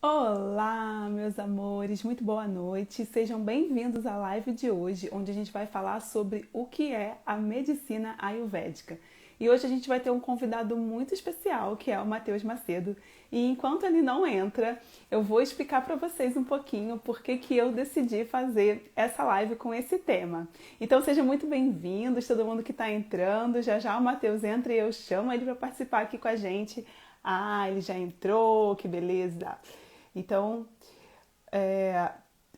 Olá, meus amores, muito boa noite. Sejam bem-vindos à live de hoje, onde a gente vai falar sobre o que é a medicina ayurvédica. E hoje a gente vai ter um convidado muito especial, que é o Matheus Macedo. E enquanto ele não entra, eu vou explicar para vocês um pouquinho por que que eu decidi fazer essa live com esse tema. Então sejam muito bem-vindos, todo mundo que está entrando. Já já o Matheus entra e eu chamo ele para participar aqui com a gente. Ah, ele já entrou, que beleza! Então,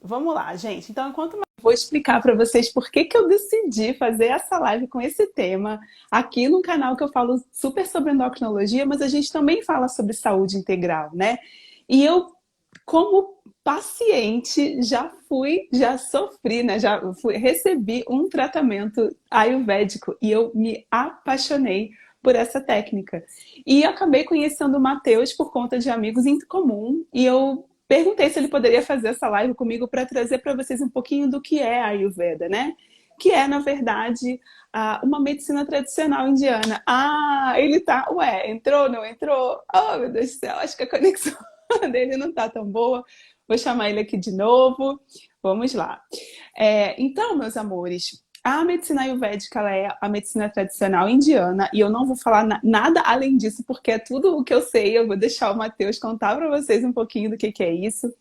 vamos lá, gente. Então, vou explicar para vocês por que que eu decidi fazer essa live com esse tema aqui no canal que eu falo super sobre endocrinologia, mas a gente também fala sobre saúde integral, né? E eu, como paciente, já sofri, né? Recebi um tratamento ayurvédico e eu me apaixonei por essa técnica. E acabei conhecendo o Matheus por conta de amigos em comum e eu perguntei se ele poderia fazer essa live comigo para trazer para vocês um pouquinho do que é a Ayurveda, né? Que é, na verdade, uma medicina tradicional indiana. Ah, ele tá... Ué, entrou, não entrou? Oh, meu Deus do céu, acho que a conexão dele não tá tão boa. Vou chamar ele aqui de novo. Vamos lá. Então, meus amores, a medicina ayurvédica ela é a medicina tradicional indiana e eu não vou falar nada além disso, porque é tudo o que eu sei. Eu vou deixar o Matheus contar para vocês um pouquinho do que é isso.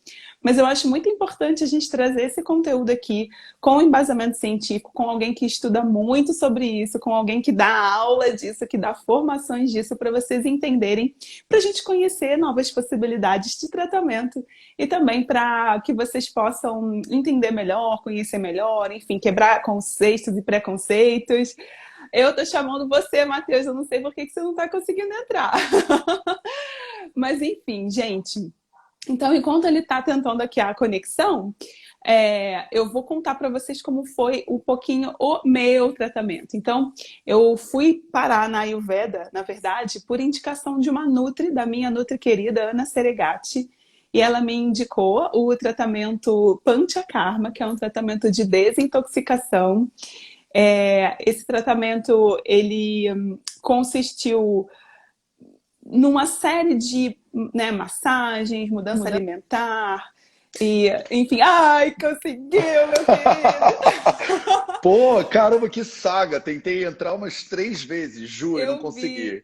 Mas eu acho muito importante a gente trazer esse conteúdo aqui com embasamento científico, com alguém que estuda muito sobre isso, com alguém que dá aula disso, que dá formações disso, para vocês entenderem, para a gente conhecer novas possibilidades de tratamento e também para que vocês possam entender melhor, conhecer melhor, enfim, quebrar conceitos e preconceitos. Eu tô chamando você, Matheus, eu não sei por que você não tá conseguindo entrar. Mas enfim, gente. Então, enquanto ele tá tentando aqui a conexão, eu vou contar para vocês como foi um pouquinho o meu tratamento. Então, eu fui parar na Ayurveda, na verdade, por indicação de uma nutri, da minha nutri querida, Ana Seregati, e ela me indicou o tratamento Panchakarma, que é um tratamento de desintoxicação. Esse tratamento, ele consistiu numa série de, né, massagens, mudança alimentar, e, enfim, ai, conseguiu, meu querido! Pô, caramba, que saga! Tentei entrar umas 3 vezes, juro, e não Eu vi. consegui.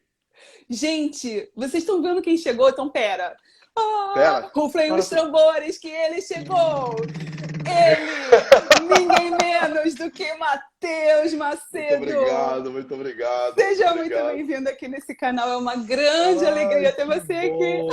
Gente, vocês estão vendo quem chegou? Então, pera. Pera, Ruflem para os tudo. tambores que ele chegou! Ele, ninguém menos do que Matheus Muito Macedo! obrigado, muito obrigado, muito Seja muito obrigado. bem-vindo aqui nesse canal, é uma grande Ai, alegria ter que você aqui. bom.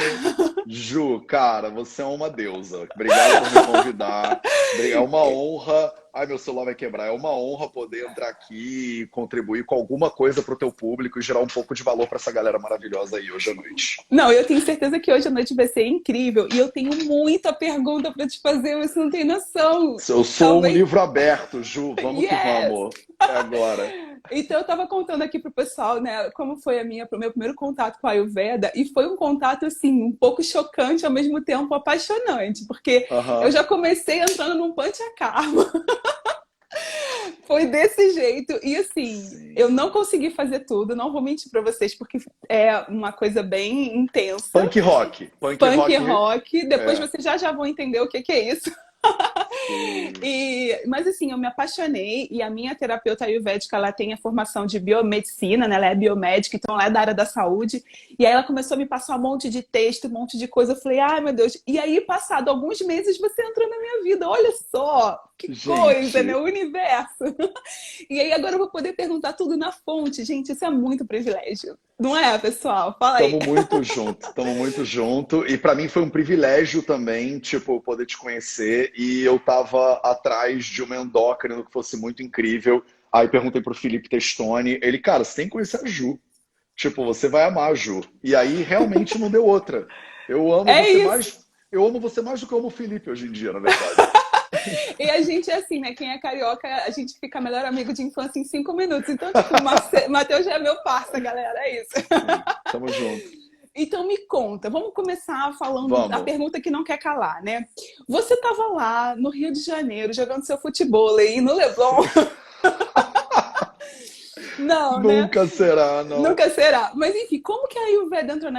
Ju, cara, você é uma deusa. Obrigado por me convidar. É uma honra. Ai, meu celular vai quebrar. É uma honra poder entrar aqui e contribuir com alguma coisa para o teu público e gerar um pouco de valor para essa galera maravilhosa aí hoje à noite. Não, eu tenho certeza que hoje à noite vai ser incrível e eu tenho muita pergunta para te fazer, você não tem noção. Eu sou um Talvez. livro aberto, Ju. Vamos que Yes! vamos. É agora. Então eu estava contando aqui pro pessoal, né, como foi o meu primeiro contato com a Ayurveda e foi um contato assim, um pouco chocante, ao mesmo tempo apaixonante, porque eu Aham. já comecei entrando num panchakarma. Foi desse jeito. E assim, eu Sim. não consegui fazer tudo, não vou mentir para vocês, porque é uma coisa bem intensa. Punk rock. Punk Punk rock. rock, depois É. vocês já vão entender o que que é isso. Sim. Mas assim, eu me apaixonei e a minha terapeuta ayurvédica, ela tem a formação de biomedicina, né? Ela é biomédica, então ela é da área da saúde. E aí ela começou a me passar um monte de texto, um monte de coisa. Eu falei, ai meu Deus. E aí, passado alguns meses, você entrou na minha vida. Olha só, que coisa, né? Gente, O universo. E aí agora eu vou poder perguntar tudo na fonte. Gente, isso é muito privilégio. Não é, pessoal? Fala aí. tamo muito junto, tamo muito junto. E pra mim foi um privilégio também, tipo, poder te conhecer. E eu tava atrás de uma endócrino que fosse muito incrível. Aí perguntei pro Felipe Testoni, ele, cara, você tem que conhecer a Ju. Tipo, você vai amar a Ju. E aí realmente não deu outra. Eu amo É você isso. mais, eu amo você mais do que eu amo o Felipe hoje em dia, na verdade. E a gente é assim, né? Quem é carioca, a gente fica melhor amigo de infância em 5 minutos. Então, tipo, o Matheus já é meu parça, galera. É isso. Sim, tamo junto. Então me conta, vamos começar falando da Vamos. pergunta que não quer calar, né? Você estava lá no Rio de Janeiro jogando seu futebol aí no Leblon Não, né? Nunca será, não. Nunca será. Mas, enfim, como que a Ayurveda entrou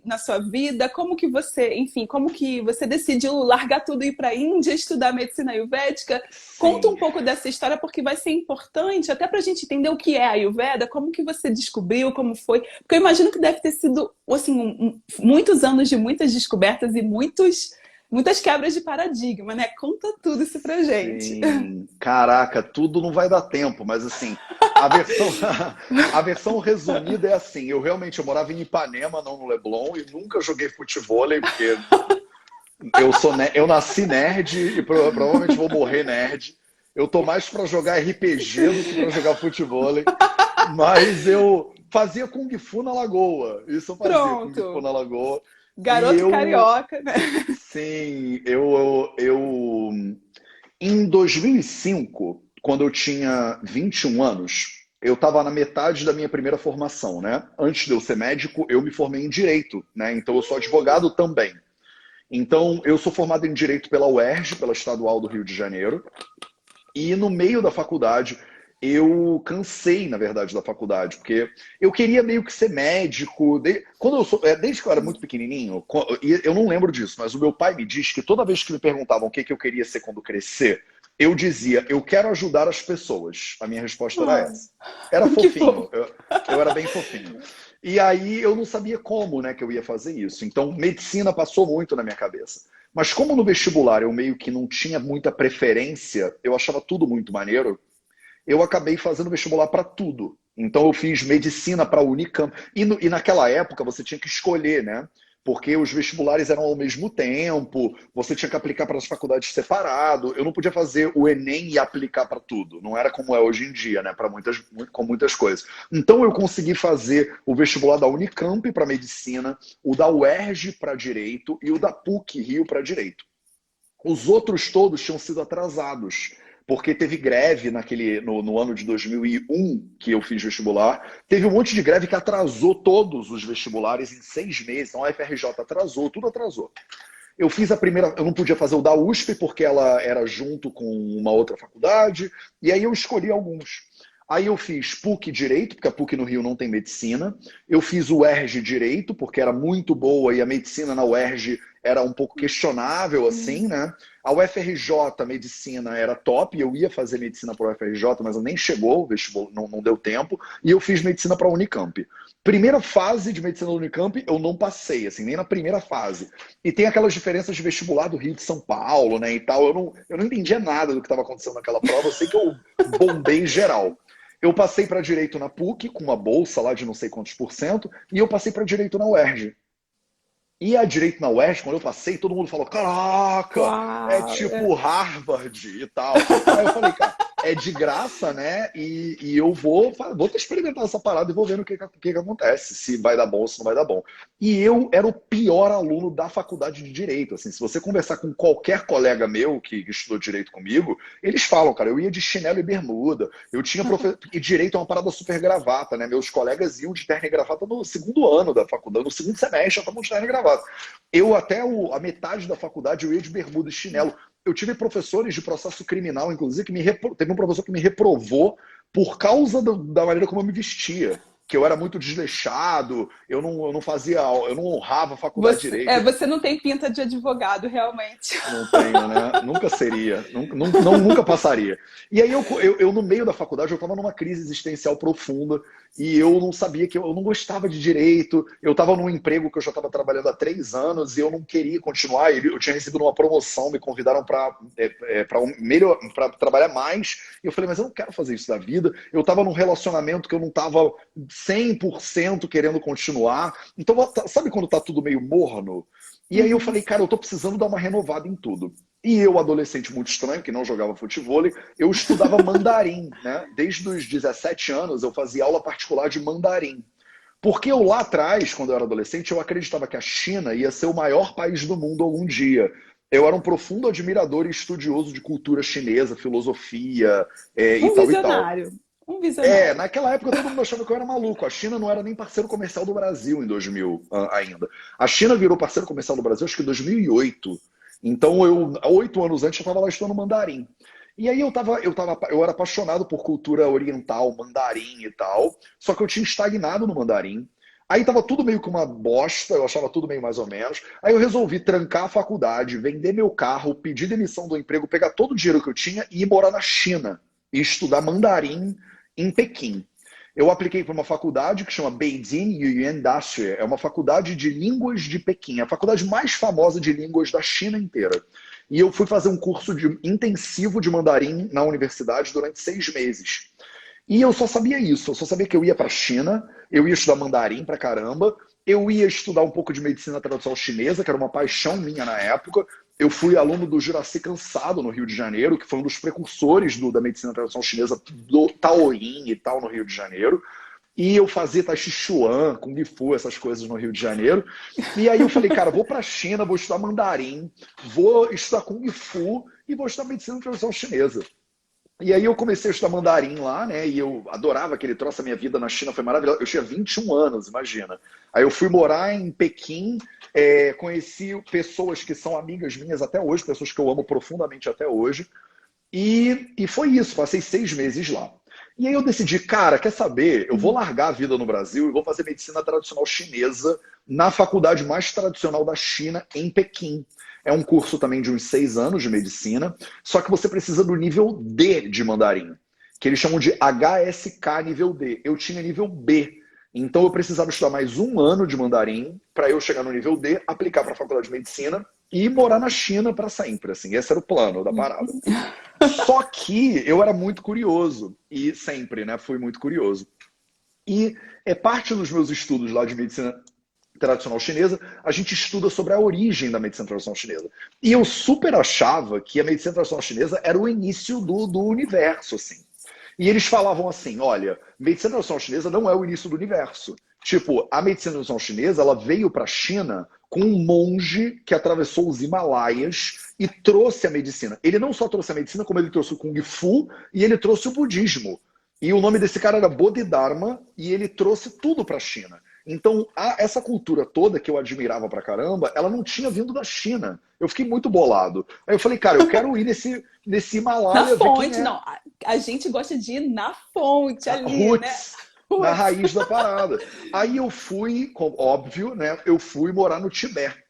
na sua vida? Como que você, enfim, como que você decidiu largar tudo e ir para a Índia estudar medicina ayurvédica? Conta um Sim. pouco dessa história, porque vai ser importante até para a gente entender o que é a Ayurveda, como que você descobriu, como foi. Porque eu imagino que deve ter sido, assim, muitos anos de muitas descobertas e muitas quebras de paradigma, né? Conta tudo isso pra gente. Sim, caraca, tudo não vai dar tempo, mas assim, a versão, a versão resumida é assim, eu morava em Ipanema, não no Leblon, e nunca joguei futevôlei, porque eu nasci nerd e provavelmente vou morrer nerd. Eu tô mais para jogar RPG do que para jogar futevôlei, mas eu fazia Kung Fu na Lagoa, isso eu fazia, Kung Fu Pronto. na Lagoa, e Garoto carioca, né? sim, em 2005, quando eu tinha 21 anos, eu estava na metade da minha primeira formação, né? Antes de eu ser médico, eu me formei em Direito, né? Então eu sou advogado também. Então eu sou formado em Direito pela UERJ, pela Estadual do Rio de Janeiro, e no meio da faculdade, eu cansei, na verdade, da faculdade, porque eu queria meio que ser médico. Desde que eu era muito pequenininho, e eu não lembro disso, mas o meu pai me diz que toda vez que me perguntavam o que que eu queria ser quando crescer, eu dizia, eu quero ajudar as pessoas. A minha resposta era Ah, essa. Era que fofinho, fofo. eu era bem fofinho. E aí eu não sabia como, né, que eu ia fazer isso. Então, medicina passou muito na minha cabeça. Mas como no vestibular eu meio que não tinha muita preferência, eu achava tudo muito maneiro, eu acabei fazendo vestibular para tudo. Então eu fiz medicina para a Unicamp. E naquela época você tinha que escolher, né? Porque os vestibulares eram ao mesmo tempo, você tinha que aplicar para as faculdades separado. Eu não podia fazer o Enem e aplicar para tudo. Não era como é hoje em dia, né? Com muitas coisas. Então eu consegui fazer o vestibular da Unicamp para medicina, o da UERJ para direito e o da PUC Rio para direito. Os outros todos tinham sido atrasados, porque teve greve no ano de 2001, que eu fiz vestibular. Teve um monte de greve que atrasou todos os vestibulares em 6 meses. Então a FRJ atrasou, tudo atrasou. Eu fiz a primeira, eu não podia fazer o da USP, porque ela era junto com uma outra faculdade, e aí eu escolhi alguns. Aí eu fiz PUC Direito, porque a PUC no Rio não tem medicina. Eu fiz o UERJ Direito, porque era muito boa e a medicina na UERJ era um pouco questionável, assim, né? A UFRJ, medicina, era top. Eu ia fazer medicina para a UFRJ, mas nem chegou, o vestibular não deu tempo. E eu fiz medicina para a Unicamp. Primeira fase de medicina da Unicamp, eu não passei, assim, nem na primeira fase. E tem aquelas diferenças de vestibular do Rio de São Paulo, né, e tal. Eu não entendia nada do que estava acontecendo naquela prova. Eu sei que eu bombei geral. Eu passei para direito na PUC, com uma bolsa lá de não sei quantos por cento, e eu passei para direito na UERJ. E a direito na UERJ, quando eu passei, todo mundo falou: Caraca, é Uau! tipo Harvard e tal. Aí eu falei, cara, é de graça, né? E eu vou experimentar essa parada e vou ver o que acontece, se vai dar bom ou se não vai dar bom. E eu era o pior aluno da faculdade de Direito. Assim, se você conversar com qualquer colega meu que estudou Direito comigo, eles falam, cara, eu ia de chinelo e bermuda. Eu tinha E Direito é uma parada super gravata, né? Meus colegas iam de terno e gravata no segundo ano da faculdade, no segundo semestre, já estavam de terno e gravata. Eu até a metade da faculdade eu ia de bermuda e chinelo. Eu tive professores de processo criminal, inclusive, teve um professor que me reprovou por causa da maneira como eu me vestia. Que eu era muito desleixado, eu não fazia, eu não honrava a faculdade direito. Você não tem pinta de advogado, realmente. Não tenho, né? Nunca seria, nunca passaria. E aí eu no meio da faculdade eu estava numa crise existencial profunda e eu não sabia que eu não gostava de direito. Eu estava num emprego que eu já estava trabalhando há 3 anos e eu não queria continuar. Eu tinha recebido uma promoção, me convidaram para trabalhar mais. E eu falei, mas eu não quero fazer isso da vida. Eu estava num relacionamento que eu não estava 100% querendo continuar. Então, sabe quando tá tudo meio morno? E aí eu falei, cara, eu tô precisando dar uma renovada em tudo. E eu, adolescente muito estranho, que não jogava futevôlei, eu estudava mandarim, né? Desde os 17 anos eu fazia aula particular de mandarim. Porque eu lá atrás, quando eu era adolescente, eu acreditava que a China ia ser o maior país do mundo algum dia. Eu era um profundo admirador e estudioso de cultura chinesa, filosofia, e Um tal e tal. visionário. Um visionário. Naquela época todo mundo achava que eu era maluco. A China não era nem parceiro comercial do Brasil em 2000 ainda. A China virou parceiro comercial do Brasil acho que em 2008. Então, 8 anos antes, eu estava lá estudando mandarim. E aí eu era apaixonado por cultura oriental, mandarim e tal, só que eu tinha estagnado no mandarim. Aí tava tudo meio que uma bosta, eu achava tudo meio mais ou menos. Aí eu resolvi trancar a faculdade, vender meu carro, pedir demissão do emprego, pegar todo o dinheiro que eu tinha e ir morar na China e estudar mandarim em Pequim. Eu apliquei para uma faculdade que chama Beijing Yuan Dashi, é uma faculdade de línguas de Pequim, é a faculdade mais famosa de línguas da China inteira. E eu fui fazer um curso intensivo de mandarim na universidade durante 6 meses. E eu só sabia isso, eu só sabia que eu ia para a China, eu ia estudar mandarim pra caramba, eu ia estudar um pouco de medicina tradicional chinesa, que era uma paixão minha na época. Eu fui aluno do Juraci Cansado no Rio de Janeiro, que foi um dos precursores da medicina tradicional chinesa, do Taoyin e tal, no Rio de Janeiro. E eu fazia Tai Chi Chuan, Kung Fu, essas coisas no Rio de Janeiro. E aí eu falei, cara, vou para a China, vou estudar mandarim, vou estudar Kung Fu e vou estudar medicina tradicional chinesa. E aí eu comecei a estudar mandarim lá, né? E eu adorava aquele troço, a minha vida na China foi maravilhosa. Eu tinha 21 anos, imagina. Aí eu fui morar em Pequim, conheci pessoas que são amigas minhas até hoje, pessoas que eu amo profundamente até hoje. E foi isso, passei 6 meses lá. E aí eu decidi, cara, quer saber? Eu vou largar a vida no Brasil e vou fazer medicina tradicional chinesa na faculdade mais tradicional da China, em Pequim. É um curso também de uns 6 anos de medicina, só que você precisa do nível D de mandarim, que eles chamam de HSK nível D. Eu tinha nível B, então eu precisava estudar mais 1 ano de mandarim para eu chegar no nível D, aplicar para a faculdade de medicina e morar na China para sempre. Assim, esse era o plano da parada. Só que eu era muito curioso, e sempre, né, fui muito curioso. E é parte dos meus estudos lá de medicina tradicional chinesa, a gente estuda sobre a origem da medicina tradicional chinesa. E eu super achava que a medicina tradicional chinesa era o início do universo, assim. E eles falavam assim, olha, medicina tradicional chinesa não é o início do universo. Tipo, a medicina tradicional chinesa, ela veio para a China com um monge que atravessou os Himalaias e trouxe a medicina. Ele não só trouxe a medicina, como ele trouxe o Kung Fu e ele trouxe o budismo. E o nome desse cara era Bodhidharma e ele trouxe tudo para a China. Então, essa cultura toda que eu admirava pra caramba, ela não tinha vindo da China. Eu fiquei muito bolado. Aí eu falei, cara, eu quero ir nesse Himalaia. Na fonte, não. A gente gosta de ir na fonte ali, roots, né? Na raiz da parada. Aí eu fui, óbvio, né? Eu fui morar no Tibete.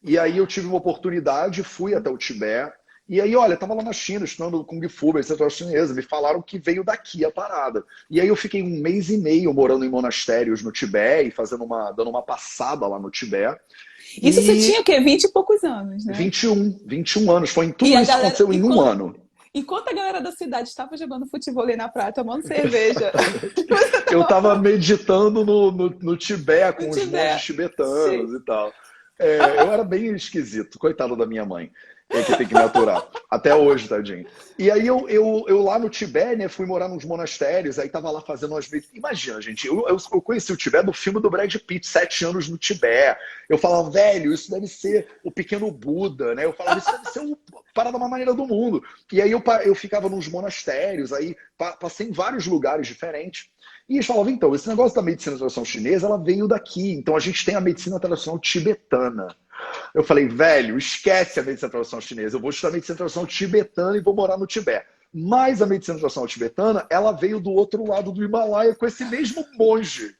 E aí eu tive uma oportunidade, fui até o Tibete. E aí, olha, tava lá na China, estudando Kung Fu, medicina chinesa, me falaram que veio daqui a parada. E aí eu fiquei 1 mês e meio morando em monastérios no Tibete e dando uma passada lá no Tibete. Isso você tinha o quê? 20 e poucos anos, né? 21 anos. Tudo isso aconteceu em um ano. Enquanto a galera da cidade estava jogando futebol na praia, tomando cerveja. Eu estava meditando no Tibete com os monges tibetanos. Sim. E tal. Eu era bem esquisito, coitado da minha mãe. Que tem que me aturar. Até hoje, tadinho. E aí eu lá no Tibete, né, fui morar nos monastérios, aí tava lá fazendo umas... Imagina, gente, eu conheci o Tibete do filme do Brad Pitt, 7 anos no Tibete. Eu falava, velho, isso deve ser o pequeno Buda, né? Eu falava, isso deve ser uma parada mais maneira do mundo. E aí eu ficava nos monastérios, aí passei em vários lugares diferentes. E eles falavam, então, esse negócio da medicina tradicional chinesa, ela veio daqui. Então a gente tem a medicina tradicional tibetana. Eu falei, velho, esquece a medicina tradicional chinesa. Eu vou estudar medicina tradicional tibetana e vou morar no Tibete. Mas a medicina tradicional tibetana, ela veio do outro lado do Himalaia com esse mesmo monge.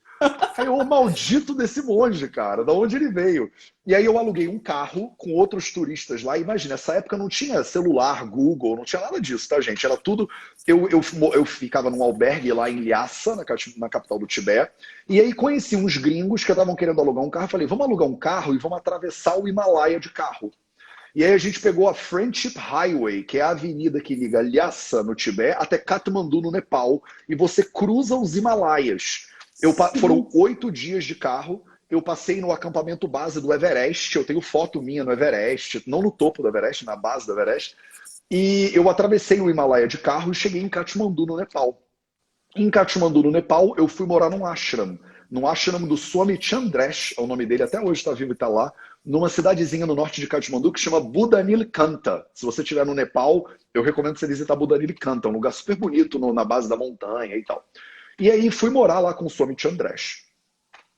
Aí o maldito desse monge, cara, da onde ele veio. E aí eu aluguei um carro com outros turistas lá. Imagina, nessa época não tinha celular, Google, não tinha nada disso, tá, gente? Era tudo... Eu ficava num albergue lá em Lhasa, na capital do Tibete. E aí conheci uns gringos que estavam querendo alugar um carro. Falei, vamos alugar um carro e vamos atravessar o Himalaia de carro. E aí a gente pegou a Friendship Highway, que é a avenida que liga Lhasa, no Tibete, até Katmandu, no Nepal. E você cruza os Himalaias. Foram 8 dias de carro. Eu passei no acampamento base do Everest. Eu tenho foto minha no Everest, não no topo do Everest, na base do Everest. E eu atravessei o Himalaia de carro e cheguei em Katmandu, no Nepal. Em Katmandu, no Nepal, eu fui morar num ashram do Swami Chandresh, é o nome dele, até hoje está vivo e está lá, numa cidadezinha no norte de Katmandu que chama Budanikanta. Se você estiver no Nepal, eu recomendo você visitar Budanikanta, um lugar super bonito na base da montanha e tal. E aí fui morar lá com o Swami Chandresh.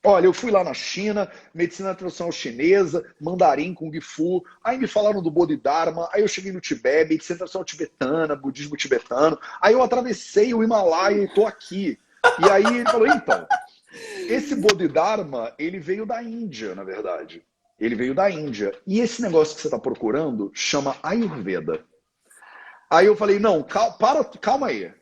Olha, eu fui lá na China, medicina tradicional chinesa, mandarim, kung fu, aí me falaram do Bodhidharma, aí eu cheguei no Tibete, medicina tradicional tibetana, budismo tibetano, aí eu atravessei o Himalaia e tô aqui. E aí ele falou, então, esse Bodhidharma, ele veio da Índia, na verdade. Ele veio da Índia. E esse negócio que você está procurando chama Ayurveda. Aí eu falei, não, calma aí.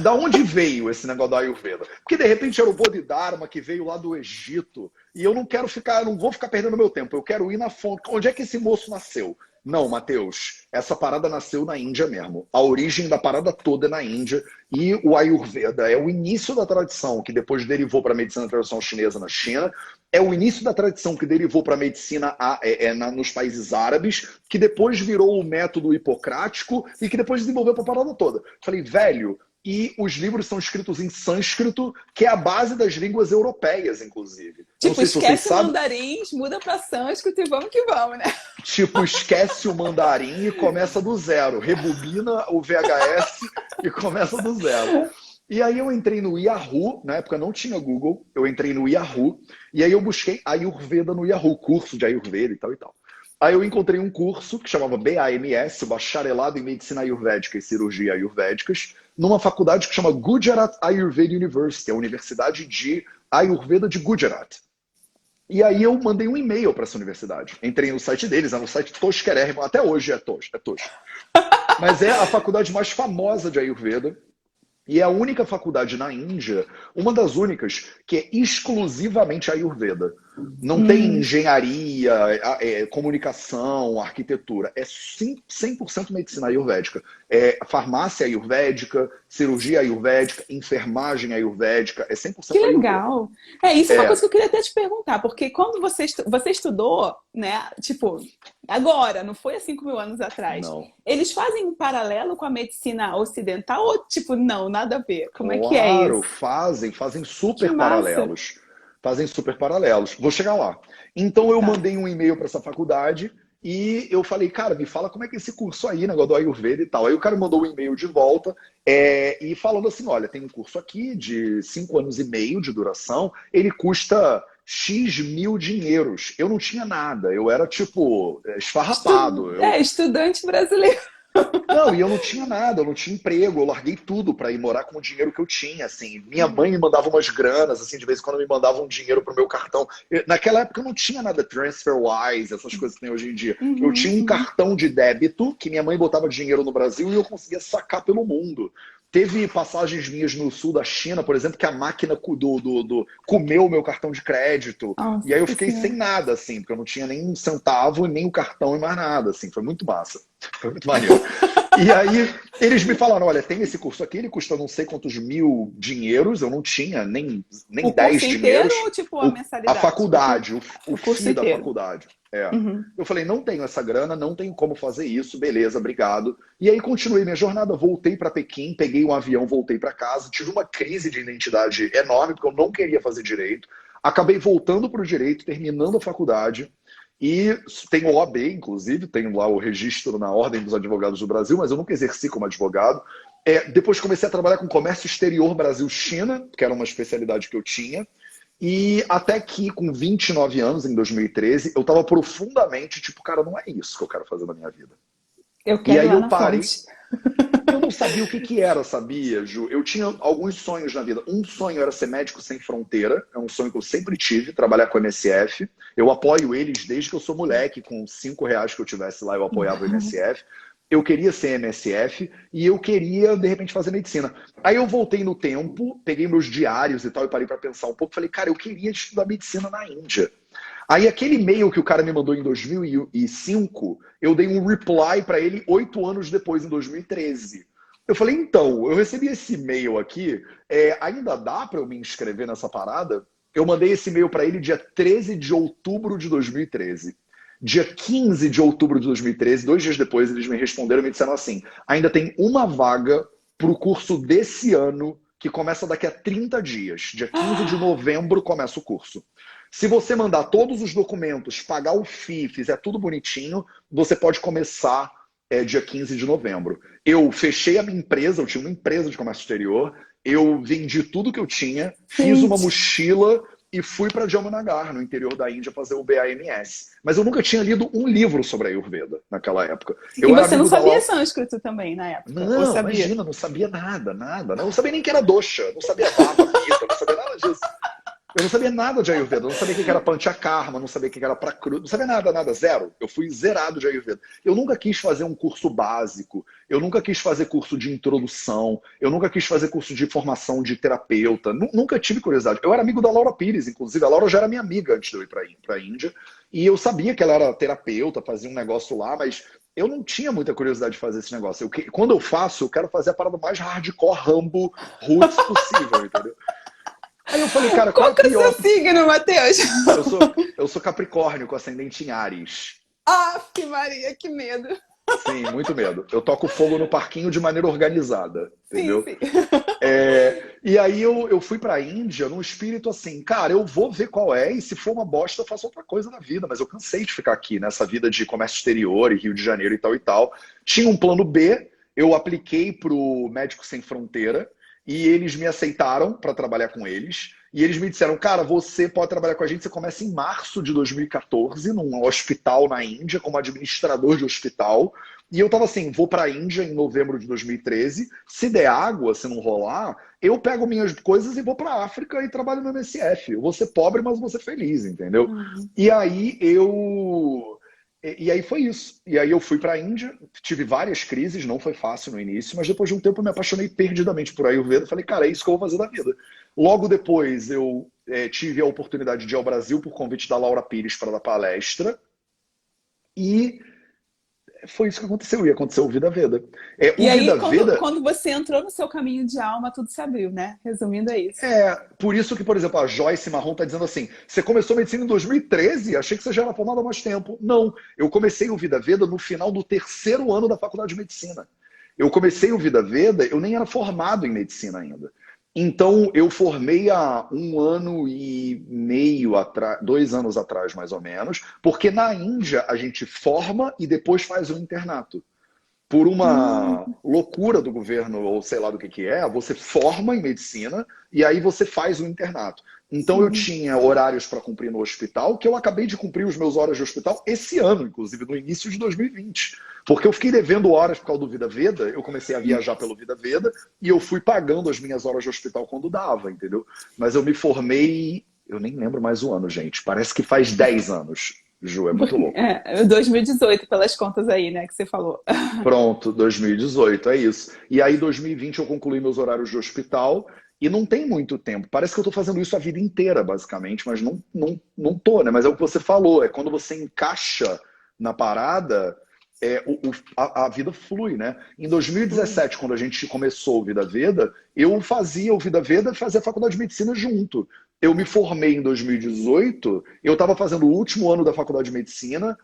Da onde veio esse negócio da Ayurveda? Porque de repente era o Bodhidharma que veio lá do Egito. E eu não quero ficar, não vou ficar perdendo meu tempo. Eu quero ir na fonte. Onde é que esse moço nasceu? Não, Matheus, essa parada nasceu na Índia mesmo. A origem da parada toda é na Índia. E o Ayurveda é o início da tradição, que depois derivou para a medicina tradicional chinesa na China. É o início da tradição que derivou para a medicina nos países árabes, que depois virou o método hipocrático e que depois desenvolveu para a parada toda. Falei, velho, e os livros são escritos em sânscrito, que é a base das línguas europeias, inclusive. Tipo, esquece o mandarim, muda para sânscrito e vamos que vamos, né? Tipo, esquece o mandarim e começa do zero. Rebobina o VHS e começa do zero. E aí eu entrei no Yahoo, na época não tinha Google, eu entrei no Yahoo, e aí eu busquei Ayurveda no Yahoo, curso de Ayurveda e tal e tal. Aí eu encontrei um curso que chamava BAMS, Bacharelado em Medicina Ayurvédica e Cirurgia Ayurvédicas, numa faculdade que chama Gujarat Ayurveda University, a Universidade de Ayurveda de Gujarat. E aí eu mandei um e-mail para essa universidade. Entrei no site deles, é um site tosquerérrimo, até hoje é tosco. Mas é a faculdade mais famosa de Ayurveda. E é a única faculdade na Índia, uma das únicas, que é exclusivamente Ayurveda. Não tem engenharia, comunicação, arquitetura. É 100% medicina ayurvédica. É farmácia ayurvédica, cirurgia ayurvédica, enfermagem ayurvédica. É 100% Que ayurveda. legal! Isso é uma coisa que eu queria até te perguntar, porque quando você estudou, né, tipo, agora, não foi há 5.000 anos atrás, Não. eles fazem um paralelo com a medicina ocidental ou, tipo, não, nada a ver? Como é que é Claro, isso? fazem Que super massa! paralelos. Fazem super paralelos. Vou chegar lá. Então eu Tá. mandei um e-mail para essa faculdade e eu falei, cara, me fala como é que é esse curso aí, negócio do Ayurveda e tal. Aí o cara mandou um e-mail de volta e falando assim, olha, tem um curso aqui de 5 anos e meio de duração, ele custa X mil dinheiros. Eu não tinha nada, eu era tipo esfarrapado. Estudante brasileiro. Não, e eu não tinha nada, eu não tinha emprego, eu larguei tudo para ir morar com o dinheiro que eu tinha, assim. Minha mãe me mandava umas granas, assim, de vez em quando me mandava um dinheiro pro meu cartão. Naquela época eu não tinha nada TransferWise, essas coisas que tem hoje em dia. Eu tinha um cartão de débito que minha mãe botava dinheiro no Brasil e eu conseguia sacar pelo mundo. Teve passagens minhas no sul da China, por exemplo, que a máquina comeu o meu cartão de crédito. E aí eu Nossa fiquei sem Senhora. nada, assim, porque eu não tinha nem um centavo, nem o cartão e mais nada, assim. Foi muito massa. Foi muito maneiro. E aí eles me falaram, olha, tem esse curso aqui, ele custa não sei quantos mil dinheiros, eu não tinha nem O 10 curso inteiro dinheiros. ou, tipo, a A mensalidade? faculdade, o O curso FII da inteiro. faculdade. Uhum. Eu falei, não tenho essa grana, não tenho como fazer isso, beleza, obrigado. E aí continuei minha jornada, voltei para Pequim, peguei um avião, voltei para casa, tive uma crise de identidade enorme, porque eu não queria fazer direito. Acabei voltando para o direito, terminando a faculdade. E tenho OAB, inclusive, tenho lá o registro na Ordem dos Advogados do Brasil, mas eu nunca exerci como advogado. Depois comecei a trabalhar com comércio exterior Brasil-China, que era uma especialidade que eu tinha. E até que, com 29 anos, em 2013, eu estava profundamente tipo, cara, não é isso que eu quero fazer na minha vida. Eu E quero ir aí lá eu na parei. fonte. Eu não sabia o que era, sabia, Ju? Eu tinha alguns sonhos na vida. Um sonho era ser médico sem fronteira, é um sonho que eu sempre tive, trabalhar com o MSF. Eu apoio eles desde que eu sou moleque, com R$ 5 que eu tivesse lá, eu apoiava o MSF. Eu queria ser MSF e eu queria, de repente, fazer medicina. Aí eu voltei no tempo, peguei meus diários e tal, e parei para pensar um pouco. Falei, cara, eu queria estudar medicina na Índia. Aí aquele e-mail que o cara me mandou em 2005, eu dei um reply para ele 8 anos depois, em 2013. Eu falei, então, eu recebi esse e-mail aqui, ainda dá para eu me inscrever nessa parada? Eu mandei esse e-mail para ele dia 13 de outubro de 2013. Dia 15 de outubro de 2013, 2 dias depois, eles me responderam e me disseram assim, ainda tem uma vaga para o curso desse ano, que começa daqui a 30 dias. Dia 15 de novembro começa o curso. Se você mandar todos os documentos, pagar o FII, fizer tudo bonitinho, você pode começar dia 15 de novembro. Eu fechei a minha empresa, eu tinha uma empresa de comércio exterior, eu vendi tudo que eu tinha, fiz uma Gente, mochila e fui para Jamnagar, no interior da Índia, fazer o BAMS. Mas eu nunca tinha lido um livro sobre Ayurveda naquela época. E Eu era você não amigo da sabia Laura. sânscrito também na época? Ou Não, sabia? imagina, não sabia nada, nada. Não sabia nem que era dosha, não sabia vata, pita, não sabia nada disso. Eu não sabia nada de Ayurveda, eu não sabia o que era Panchakarma, não sabia o que era Prakruta, não sabia nada, nada, zero. Eu fui zerado de Ayurveda. Eu nunca quis fazer um curso básico, eu nunca quis fazer curso de introdução, eu nunca quis fazer curso de formação de terapeuta, nunca tive curiosidade. Eu era amigo da Laura Pires, inclusive, a Laura já era minha amiga antes de eu ir para a Índia, e eu sabia que ela era terapeuta, fazia um negócio lá, mas eu não tinha muita curiosidade de fazer esse negócio. Quando eu faço, eu quero fazer a parada mais hardcore, Rambo, roots possível, entendeu? Aí eu falei, cara, qual é Qual a que é o seu pior? signo, Matheus? Eu sou Capricórnio, com ascendente em Áries. Aff, Maria, que medo. Sim, muito medo. Eu toco fogo no parquinho de maneira organizada, Sim, entendeu? sim. E aí eu fui pra Índia num espírito assim, cara, eu vou ver qual é, e se for uma bosta, eu faço outra coisa na vida, mas eu cansei de ficar aqui nessa vida de comércio exterior e Rio de Janeiro e tal e tal. Tinha um plano B, eu apliquei pro Médicos Sem Fronteira, e eles me aceitaram para trabalhar com eles. E eles me disseram, cara, você pode trabalhar com a gente, você começa em março de 2014, num hospital na Índia, como administrador de hospital. E eu tava assim, vou para a Índia em novembro de 2013, se der água, se não rolar, eu pego minhas coisas e vou para a África e trabalho no MSF. Eu vou ser pobre, mas vou ser feliz, entendeu? E aí aí foi isso. E aí eu fui para a Índia, tive várias crises, não foi fácil no início, mas depois de um tempo eu me apaixonei perdidamente por Ayurveda. Falei, cara, é isso que eu vou fazer da vida. Logo depois eu tive a oportunidade de ir ao Brasil por convite da Laura Pires para dar palestra. E foi isso que aconteceu. E aconteceu o Vida Veda. E O aí, Vida Veda quando você entrou no seu caminho de alma, tudo se abriu, né? Resumindo, é isso. por isso que, por exemplo, a Joyce Marrom está dizendo assim: você começou medicina em 2013? Achei que você já era formado há mais tempo. Não, eu comecei o Vida Veda no final do terceiro ano da faculdade de medicina. Eu comecei o Vida Veda, eu nem era formado em medicina ainda. Então, eu formei há 1 ano e meio atrás, 2 anos atrás, mais ou menos, porque na Índia a gente forma e depois faz o internato. Por uma loucura do governo, ou sei lá do que é, você forma em medicina e aí você faz o internato. Então eu Sim. tinha horários para cumprir no hospital, que eu acabei de cumprir os meus horas de hospital esse ano, inclusive, no início de 2020. Porque eu fiquei devendo horas por causa do Vida Veda, eu comecei a viajar pelo Vida Veda e eu fui pagando as minhas horas de hospital quando dava, entendeu? Mas eu me formei, eu nem lembro mais o ano, gente, parece que faz 10 anos, Ju, é muito louco. 2018, pelas contas aí, né, que você falou. Pronto, 2018, é isso. E aí, 2020, eu concluí meus horários de hospital e não tem muito tempo. Parece que eu estou fazendo isso a vida inteira, basicamente, mas não tô, né? Mas é o que você falou, é quando você encaixa na parada, a vida flui, né? Em 2017, quando a gente começou o Vida Veda, eu fazia o Vida Veda e fazia a faculdade de medicina junto. Eu me formei em 2018, eu estava fazendo o último ano da faculdade de medicina,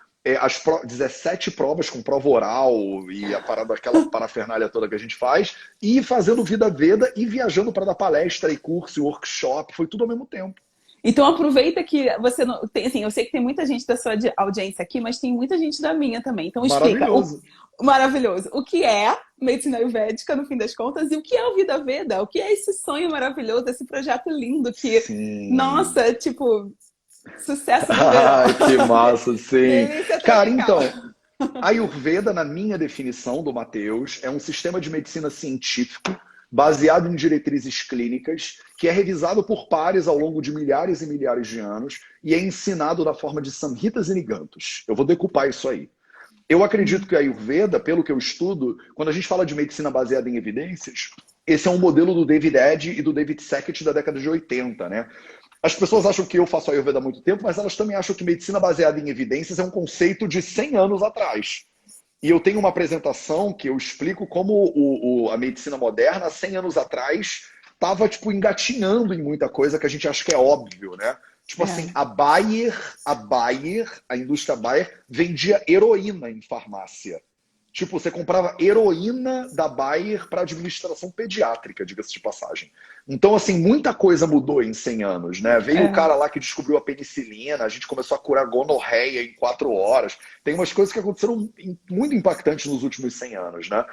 17 provas com prova oral e a parada, aquela parafernália toda que a gente faz, e fazendo Vida Veda e viajando para dar palestra e curso e workshop, foi tudo ao mesmo tempo. Então aproveita que você não tem, assim, eu sei que tem muita gente da sua audiência aqui, mas tem muita gente da minha também. Então explica Maravilhoso. maravilhoso. O que é medicina ayurvédica, no fim das contas, e o que é o Vida Veda? O que é esse sonho maravilhoso, esse projeto lindo que, Sim. nossa, tipo, sucesso do verão. Ai, que massa, sim. Delícia Cara, tropical. então, Ayurveda, na minha definição do Matheus, é um sistema de medicina científico baseado em diretrizes clínicas, que é revisado por pares ao longo de milhares e milhares de anos e é ensinado na forma de samhitas e nigantos. Eu vou decupar isso aí. Eu acredito que a Ayurveda, pelo que eu estudo, quando a gente fala de medicina baseada em evidências, esse é um modelo do David Eddy e do David Sackett da década de 80, né? As pessoas acham que eu faço Ayurveda há muito tempo, mas elas também acham que medicina baseada em evidências é um conceito de 100 anos atrás. E eu tenho uma apresentação que eu explico como a medicina moderna, 100 anos atrás, estava tipo, engatinhando em muita coisa que a gente acha que é óbvio, né? Tipo assim, a indústria Bayer vendia heroína em farmácia. Tipo, você comprava heroína da Bayer para administração pediátrica, diga-se de passagem. Então, assim, muita coisa mudou em 100 anos, né? Veio o cara lá que descobriu a penicilina, a gente começou a curar gonorreia em 4 horas. Tem umas coisas que aconteceram muito impactantes nos últimos 100 anos, né?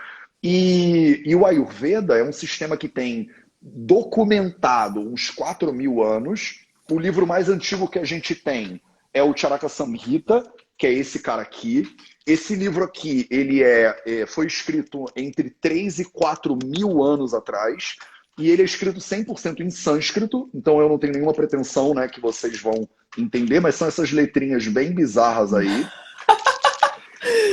E o Ayurveda é um sistema que tem documentado uns 4.000 anos O livro mais antigo que a gente tem é o Charaka Samhita, que é esse cara aqui. Esse livro aqui, ele foi escrito entre 3 e 4 mil anos atrás, e ele é escrito 100% em sânscrito, então eu não tenho nenhuma pretensão, né, que vocês vão entender, mas são essas letrinhas bem bizarras aí.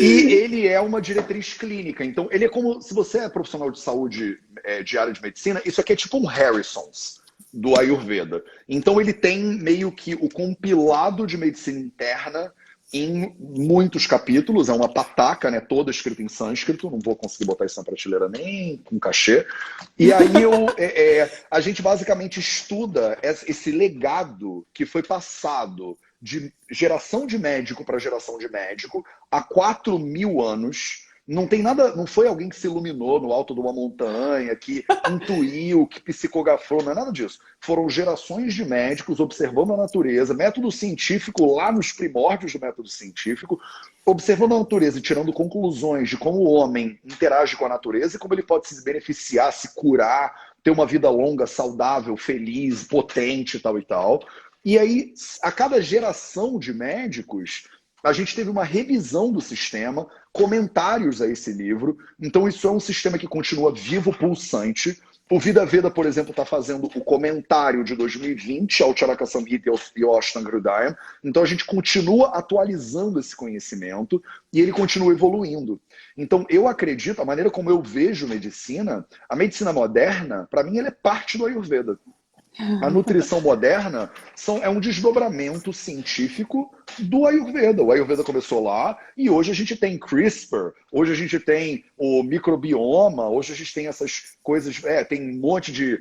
E ele é uma diretriz clínica, então ele é como, se você é profissional de saúde de área de medicina, isso aqui é tipo um Harrison's do Ayurveda. Então ele tem meio que o compilado de medicina interna em muitos capítulos, é uma pataca, né, toda escrita em sânscrito, não vou conseguir botar isso na prateleira nem com cachê. E aí a gente basicamente estuda esse legado que foi passado de geração de médico para geração de médico há 4 mil anos. Não tem nada, não foi alguém que se iluminou no alto de uma montanha, que intuiu, que psicografou, não é nada disso. Foram gerações de médicos observando a natureza, método científico lá nos primórdios do método científico, observando a natureza e tirando conclusões de como o homem interage com a natureza e como ele pode se beneficiar, se curar, ter uma vida longa, saudável, feliz, potente e tal e tal. E aí, a cada geração de médicos, a gente teve uma revisão do sistema, comentários a esse livro. Então isso é um sistema que continua vivo, pulsante. O Vida Veda, por exemplo, está fazendo o comentário de 2020 ao Charaka Samhita e ao Ashtanga Hridayam. Então a gente continua atualizando esse conhecimento e ele continua evoluindo. Então eu acredito, a maneira como eu vejo medicina, a medicina moderna, para mim, ela é parte do Ayurveda. A nutrição moderna é um desdobramento científico do Ayurveda. O Ayurveda começou lá e hoje a gente tem CRISPR, hoje a gente tem o microbioma, hoje a gente tem essas coisas, tem um monte de,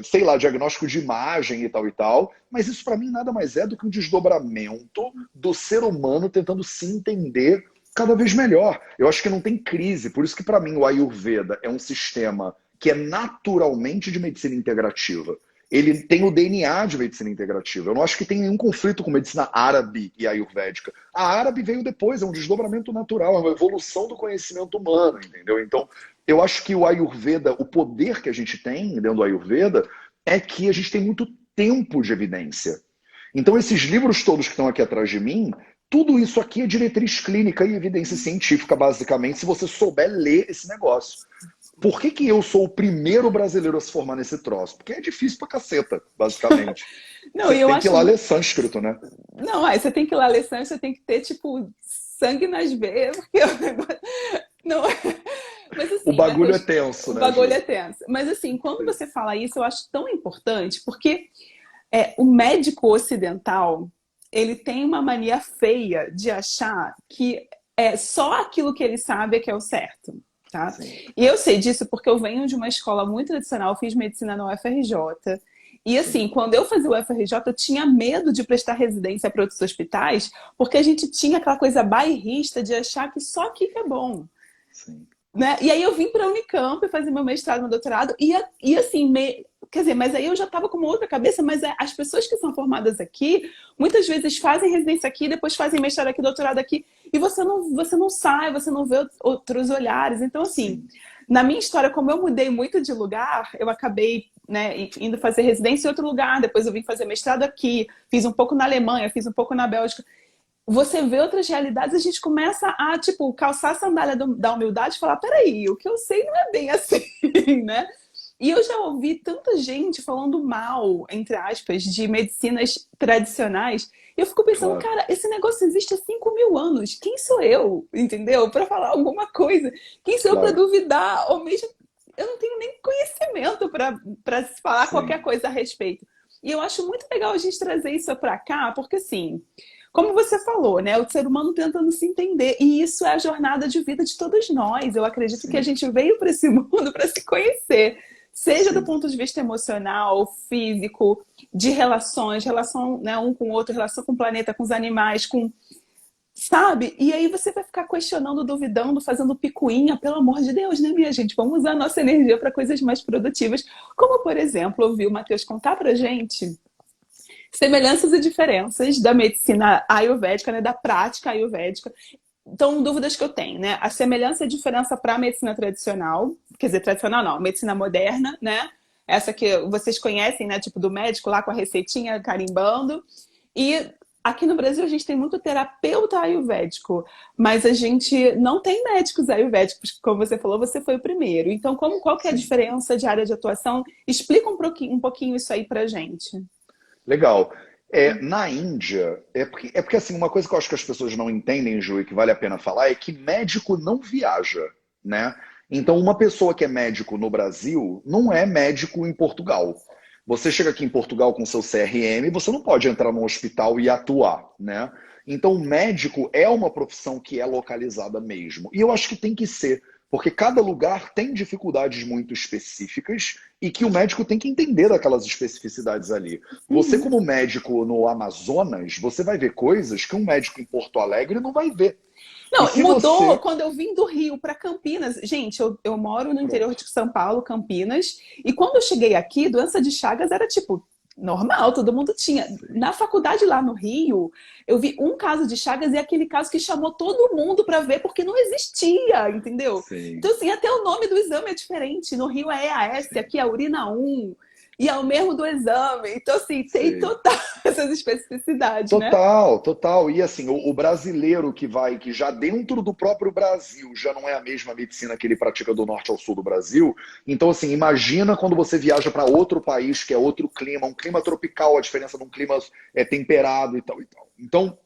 sei lá, diagnóstico de imagem e tal, mas isso para mim nada mais é do que um desdobramento do ser humano tentando se entender cada vez melhor. Eu acho que não tem crise, por isso que para mim o Ayurveda é um sistema que é naturalmente de medicina integrativa. Ele tem o DNA de medicina integrativa. Eu não acho que tem nenhum conflito com medicina árabe e ayurvédica. A árabe veio depois, é um desdobramento natural, é uma evolução do conhecimento humano, entendeu? Então, eu acho que o Ayurveda, o poder que a gente tem dentro do Ayurveda, é que a gente tem muito tempo de evidência. Então, esses livros todos que estão aqui atrás de mim, tudo isso aqui é diretriz clínica e evidência científica, basicamente, se você souber ler esse negócio. Por que eu sou o primeiro brasileiro a se formar nesse troço? Porque é difícil pra caceta, basicamente. Não, você tem que ir lá ler sânscrito, né? Não, aí você tem que ir lá ler sânscrito, você tem que ter, tipo, sangue nas veias, porque não. Mas, assim, o bagulho é tenso, né? O bagulho é tenso. Mas assim, quando você fala isso, eu acho tão importante, porque o médico ocidental, ele tem uma mania feia de achar que só aquilo que ele sabe é que é o certo. Tá? E eu sei disso porque eu venho de uma escola muito tradicional, fiz medicina na UFRJ. E assim, quando eu fazia o UFRJ, eu tinha medo de prestar residência para outros hospitais, porque a gente tinha aquela coisa bairrista de achar que só aqui que é bom. Sim. Né? E aí eu vim para a Unicamp fazer meu mestrado, meu doutorado, e assim, quer dizer, mas aí eu já estava com uma outra cabeça, mas as pessoas que são formadas aqui, muitas vezes fazem residência aqui, depois fazem mestrado aqui, doutorado aqui, e você não sai, você não vê outros olhares. Então, assim, na minha história, como eu mudei muito de lugar, eu acabei, né, indo fazer residência em outro lugar, depois eu vim fazer mestrado aqui, fiz um pouco na Alemanha, fiz um pouco na Bélgica. Você vê outras realidades, a gente começa a, tipo, calçar a sandália da humildade e falar, peraí, o que eu sei não é bem assim, né? E eu já ouvi tanta gente falando mal, entre aspas, de medicinas tradicionais. E eu fico pensando, cara, esse negócio existe há 5 mil anos. Quem sou eu, entendeu? Para falar alguma coisa. Quem sou eu para duvidar? Ou mesmo, eu não tenho nem conhecimento para falar qualquer coisa a respeito. E eu acho muito legal a gente trazer isso para cá, porque assim... Como você falou, né? O ser humano tentando se entender. E isso é a jornada de vida de todos nós. Eu acredito que a gente veio para esse mundo para se conhecer. Seja do ponto de vista emocional, físico, de relações, relação, né, um com o outro, relação com o planeta, com os animais, com... Sabe? E aí você vai ficar questionando, duvidando, fazendo picuinha. Pelo amor de Deus, né, minha gente? Vamos usar a nossa energia para coisas mais produtivas. Como, por exemplo, eu vi o Matheus contar pra gente... semelhanças e diferenças da medicina ayurvédica, né, da prática ayurvédica. Então, dúvidas que eu tenho, né? A semelhança e a diferença para a medicina tradicional, quer dizer, tradicional não, medicina moderna, né? essa que vocês conhecem, né? Tipo do médico lá com a receitinha carimbando. E aqui no Brasil a gente tem muito terapeuta ayurvédico, mas a gente não tem médicos ayurvédicos, como você falou, você foi o primeiro. Então, qual que é a Sim. diferença de área de atuação? Explica um pouquinho isso aí pra gente. Legal. Na Índia, é porque assim, uma coisa que eu acho que as pessoas não entendem, Ju, e que vale a pena falar, é que médico não viaja, né? Então, uma pessoa que é médico no Brasil não é médico em Portugal. Você chega aqui em Portugal com seu CRM, você não pode entrar num hospital e atuar, né? Então, o médico é uma profissão que é localizada mesmo. E eu acho que tem que ser, porque cada lugar tem dificuldades muito específicas e que o médico tem que entender daquelas especificidades ali. Você, Uhum. como médico no Amazonas, você vai ver coisas que um médico em Porto Alegre não vai ver. E Não, se mudou você. quando eu vim do Rio para Campinas. Gente, eu moro no interior Pronto. de São Paulo, Campinas, e quando eu cheguei aqui, doença de Chagas era tipo normal, todo mundo tinha. Sim, Na faculdade lá no Rio, eu vi um caso de Chagas e aquele caso que chamou todo mundo para ver porque não existia, entendeu? sim, Então, assim, até o nome do exame é diferente. No Rio é EAS, sim, aqui é urina 1, e é o mesmo do exame. Então, assim, tem sim. total essas especificidades, né? Total, total. E assim, o brasileiro que vai, que já dentro do próprio Brasil já não é a mesma medicina que ele pratica do norte ao sul do Brasil. Então, assim, imagina quando você viaja para outro país, que é outro clima, um clima tropical, a diferença de um clima temperado e tal e tal. Então,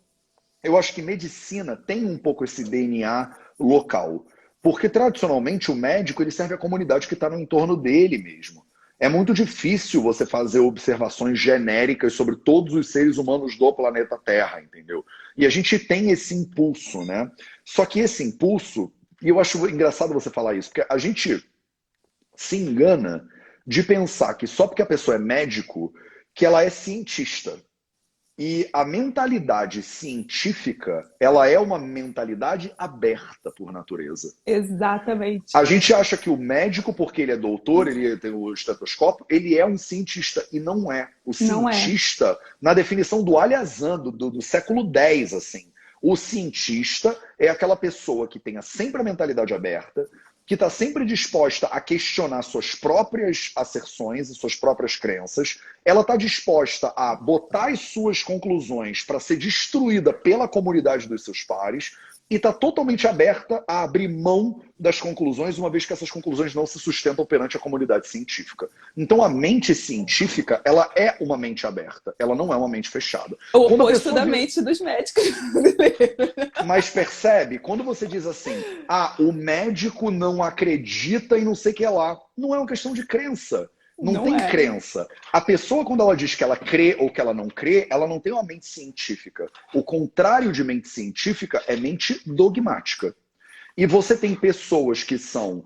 eu acho que medicina tem um pouco esse DNA local. Porque tradicionalmente o médico ele serve à comunidade que está no entorno dele mesmo. É muito difícil você fazer observações genéricas sobre todos os seres humanos do planeta Terra, entendeu? E a gente tem esse impulso, né? Só que esse impulso, e eu acho engraçado você falar isso, porque a gente se engana de pensar que só porque a pessoa é médico, que ela é cientista. E a mentalidade científica, ela é uma mentalidade aberta por natureza. Exatamente. A gente acha que o médico, porque ele é doutor, ele tem o estetoscópio, ele é um cientista, e não é. O Não é. cientista, na definição do Alhazan, do século X, assim, o cientista é aquela pessoa que tenha sempre a mentalidade aberta, que está sempre disposta a questionar suas próprias asserções e suas próprias crenças, ela está disposta a botar as suas conclusões para ser destruída pela comunidade dos seus pares, e está totalmente aberta a abrir mão das conclusões, uma vez que essas conclusões não se sustentam perante a comunidade científica. Então, a mente científica, ela é uma mente aberta, ela não é uma mente fechada. O Quando a oposto pessoa da diz... mente dos médicos brasileiros. Mas percebe, quando você diz assim, o médico não acredita em não sei o que lá, não é uma questão de crença. Não Não tem é. crença. A pessoa, quando ela diz que ela crê ou que ela não tem uma mente científica. O contrário de mente científica é mente dogmática. E você tem pessoas que são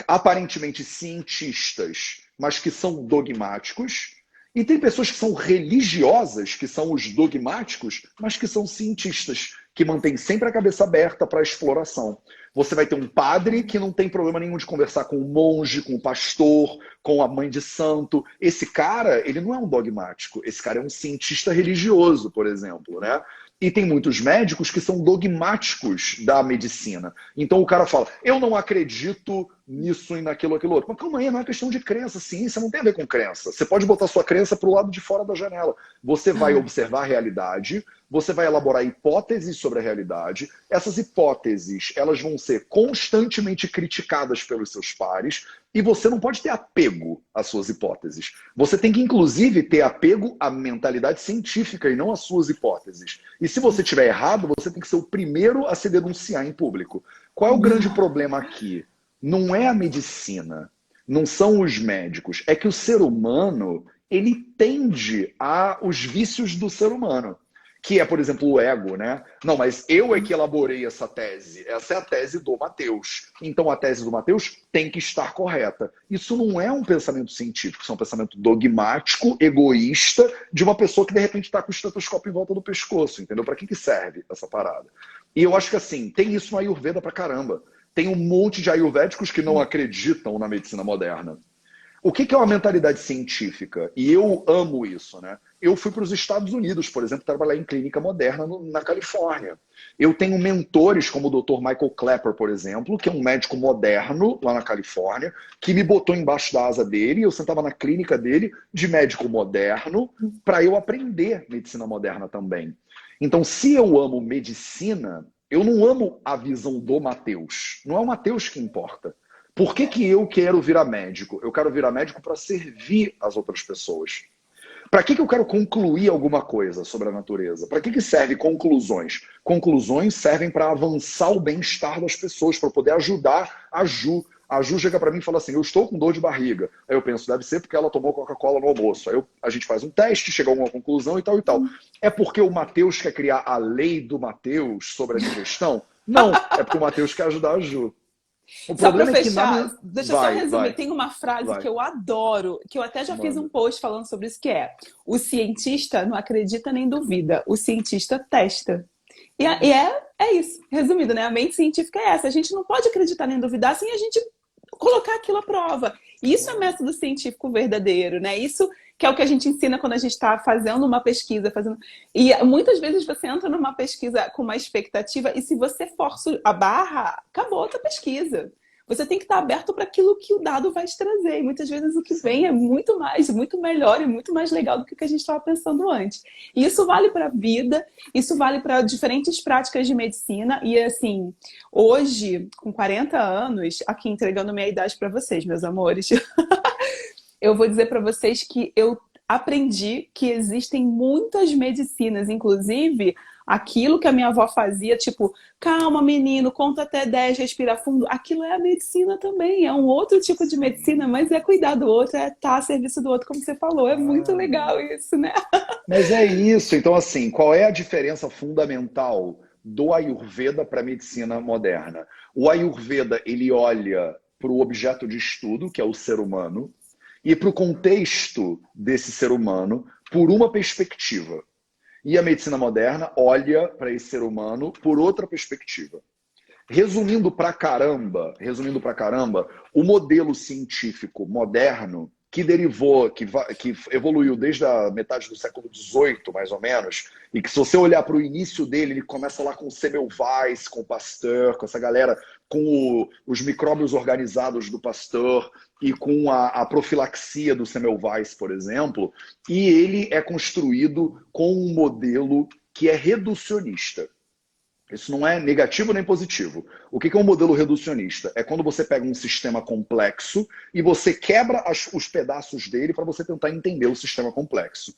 aparentemente cientistas, mas que são dogmáticos. E tem pessoas que são religiosas, que são os dogmáticos, mas que são cientistas, que mantêm sempre a cabeça aberta para a exploração. Você vai ter um padre que não tem problema nenhum de conversar com o monge, com o pastor, com a mãe de santo. Esse cara, ele não é um dogmático. Esse cara é um cientista religioso, por exemplo, né? E tem muitos médicos que são dogmáticos da medicina. Então o cara fala, eu não acredito nisso e naquilo, aquilo outro. Mas calma aí, não é questão de crença. Ciência não tem a ver com crença. Você pode botar sua crença para o lado de fora da janela. Você vai observar a realidade, você vai elaborar hipóteses sobre a realidade. Essas hipóteses, elas vão ser constantemente criticadas pelos seus pares, e você não pode ter apego às suas hipóteses. Você tem que, inclusive, ter apego à mentalidade científica e não às suas hipóteses. E se você estiver errado, você tem que ser o primeiro a se denunciar em público. Qual é o grande problema aqui? Não é a medicina, não são os médicos. É que o ser humano, ele tende aos vícios do ser humano. Que é, por exemplo, o ego, né? Não, mas eu é que elaborei essa tese. Essa é a tese do Mateus. Então a tese do Mateus tem que estar correta. Isso não é um pensamento científico, isso é um pensamento dogmático, egoísta, de uma pessoa que de repente está com o estetoscópio em volta do pescoço, entendeu? Para que serve essa parada? E eu acho que assim, tem isso no Ayurveda pra caramba. Tem um monte de ayurvédicos que não acreditam na medicina moderna. O que é uma mentalidade científica? E eu amo isso, né? eu fui para os Estados Unidos, por exemplo, trabalhar em clínica moderna na Califórnia. Eu tenho mentores como o Dr. Michael Clapper, por exemplo, que é um médico moderno lá na Califórnia, que me botou embaixo da asa dele, e eu sentava na clínica dele de médico moderno para eu aprender medicina moderna também. Então, se eu amo medicina, eu não amo a visão do Matheus. Não é o Matheus que importa. Por que que eu quero virar médico? Eu quero virar médico para servir as outras pessoas. Para que eu quero concluir alguma coisa sobre a natureza? Para que servem conclusões? Conclusões servem para avançar o bem-estar das pessoas, para poder ajudar a Ju. A Ju chega para mim e fala assim, eu estou com dor de barriga. Aí eu penso, deve ser porque ela tomou Coca-Cola no almoço. Aí a gente faz um teste, chega a uma conclusão e tal e tal. É porque o Matheus quer criar a lei do Matheus sobre a digestão? Não, é porque o Matheus quer ajudar a Ju. O Só para problema é que fechar, deixa eu só resumir. Tem uma frase vai. que eu adoro, que eu até já fiz um post falando sobre isso, que é: o cientista não acredita nem duvida, o cientista testa. E é isso, resumido, né? A mente científica é essa. A gente não pode acreditar nem duvidar sem a gente colocar aquilo à prova. Isso é método científico verdadeiro, né? Isso que é o que a gente ensina quando a gente está fazendo uma pesquisa. E muitas vezes você entra numa pesquisa com uma expectativa e se você força a barra, acabou a tua pesquisa. Você tem que estar aberto para aquilo que o dado vai te trazer. E muitas vezes o que vem é muito mais, muito melhor e muito mais legal do que o que a gente estava pensando antes. E isso vale para a vida, isso vale para diferentes práticas de medicina. E assim, hoje, com 40 anos, aqui entregando minha idade para vocês, meus amores, eu vou dizer para vocês que eu aprendi que existem muitas medicinas, inclusive aquilo que a minha avó fazia, tipo, calma menino, conta até 10, respira fundo, aquilo é a medicina também, é um outro tipo de medicina, mas é cuidar do outro, é estar a serviço do outro, como você falou, é muito legal isso, né? Mas é isso, então assim, qual é a diferença fundamental do Ayurveda para a medicina moderna? O Ayurveda, ele olha para o objeto de estudo, que é o ser humano, e para o contexto desse ser humano por uma perspectiva. E a medicina moderna olha para esse ser humano por outra perspectiva. Resumindo pra caramba, o modelo científico moderno que derivou, que evoluiu desde a metade do século XVIII, mais ou menos, e que se você olhar para o início dele, ele começa lá com o Semmelweis, com o Pasteur, com essa galera, com os micróbios organizados do Pasteur e com a profilaxia do Semmelweis, por exemplo, e ele é construído com um modelo que é reducionista. Isso não é negativo nem positivo. O que é um modelo reducionista? É quando você pega um sistema complexo e você quebra os pedaços dele para você tentar entender o sistema complexo.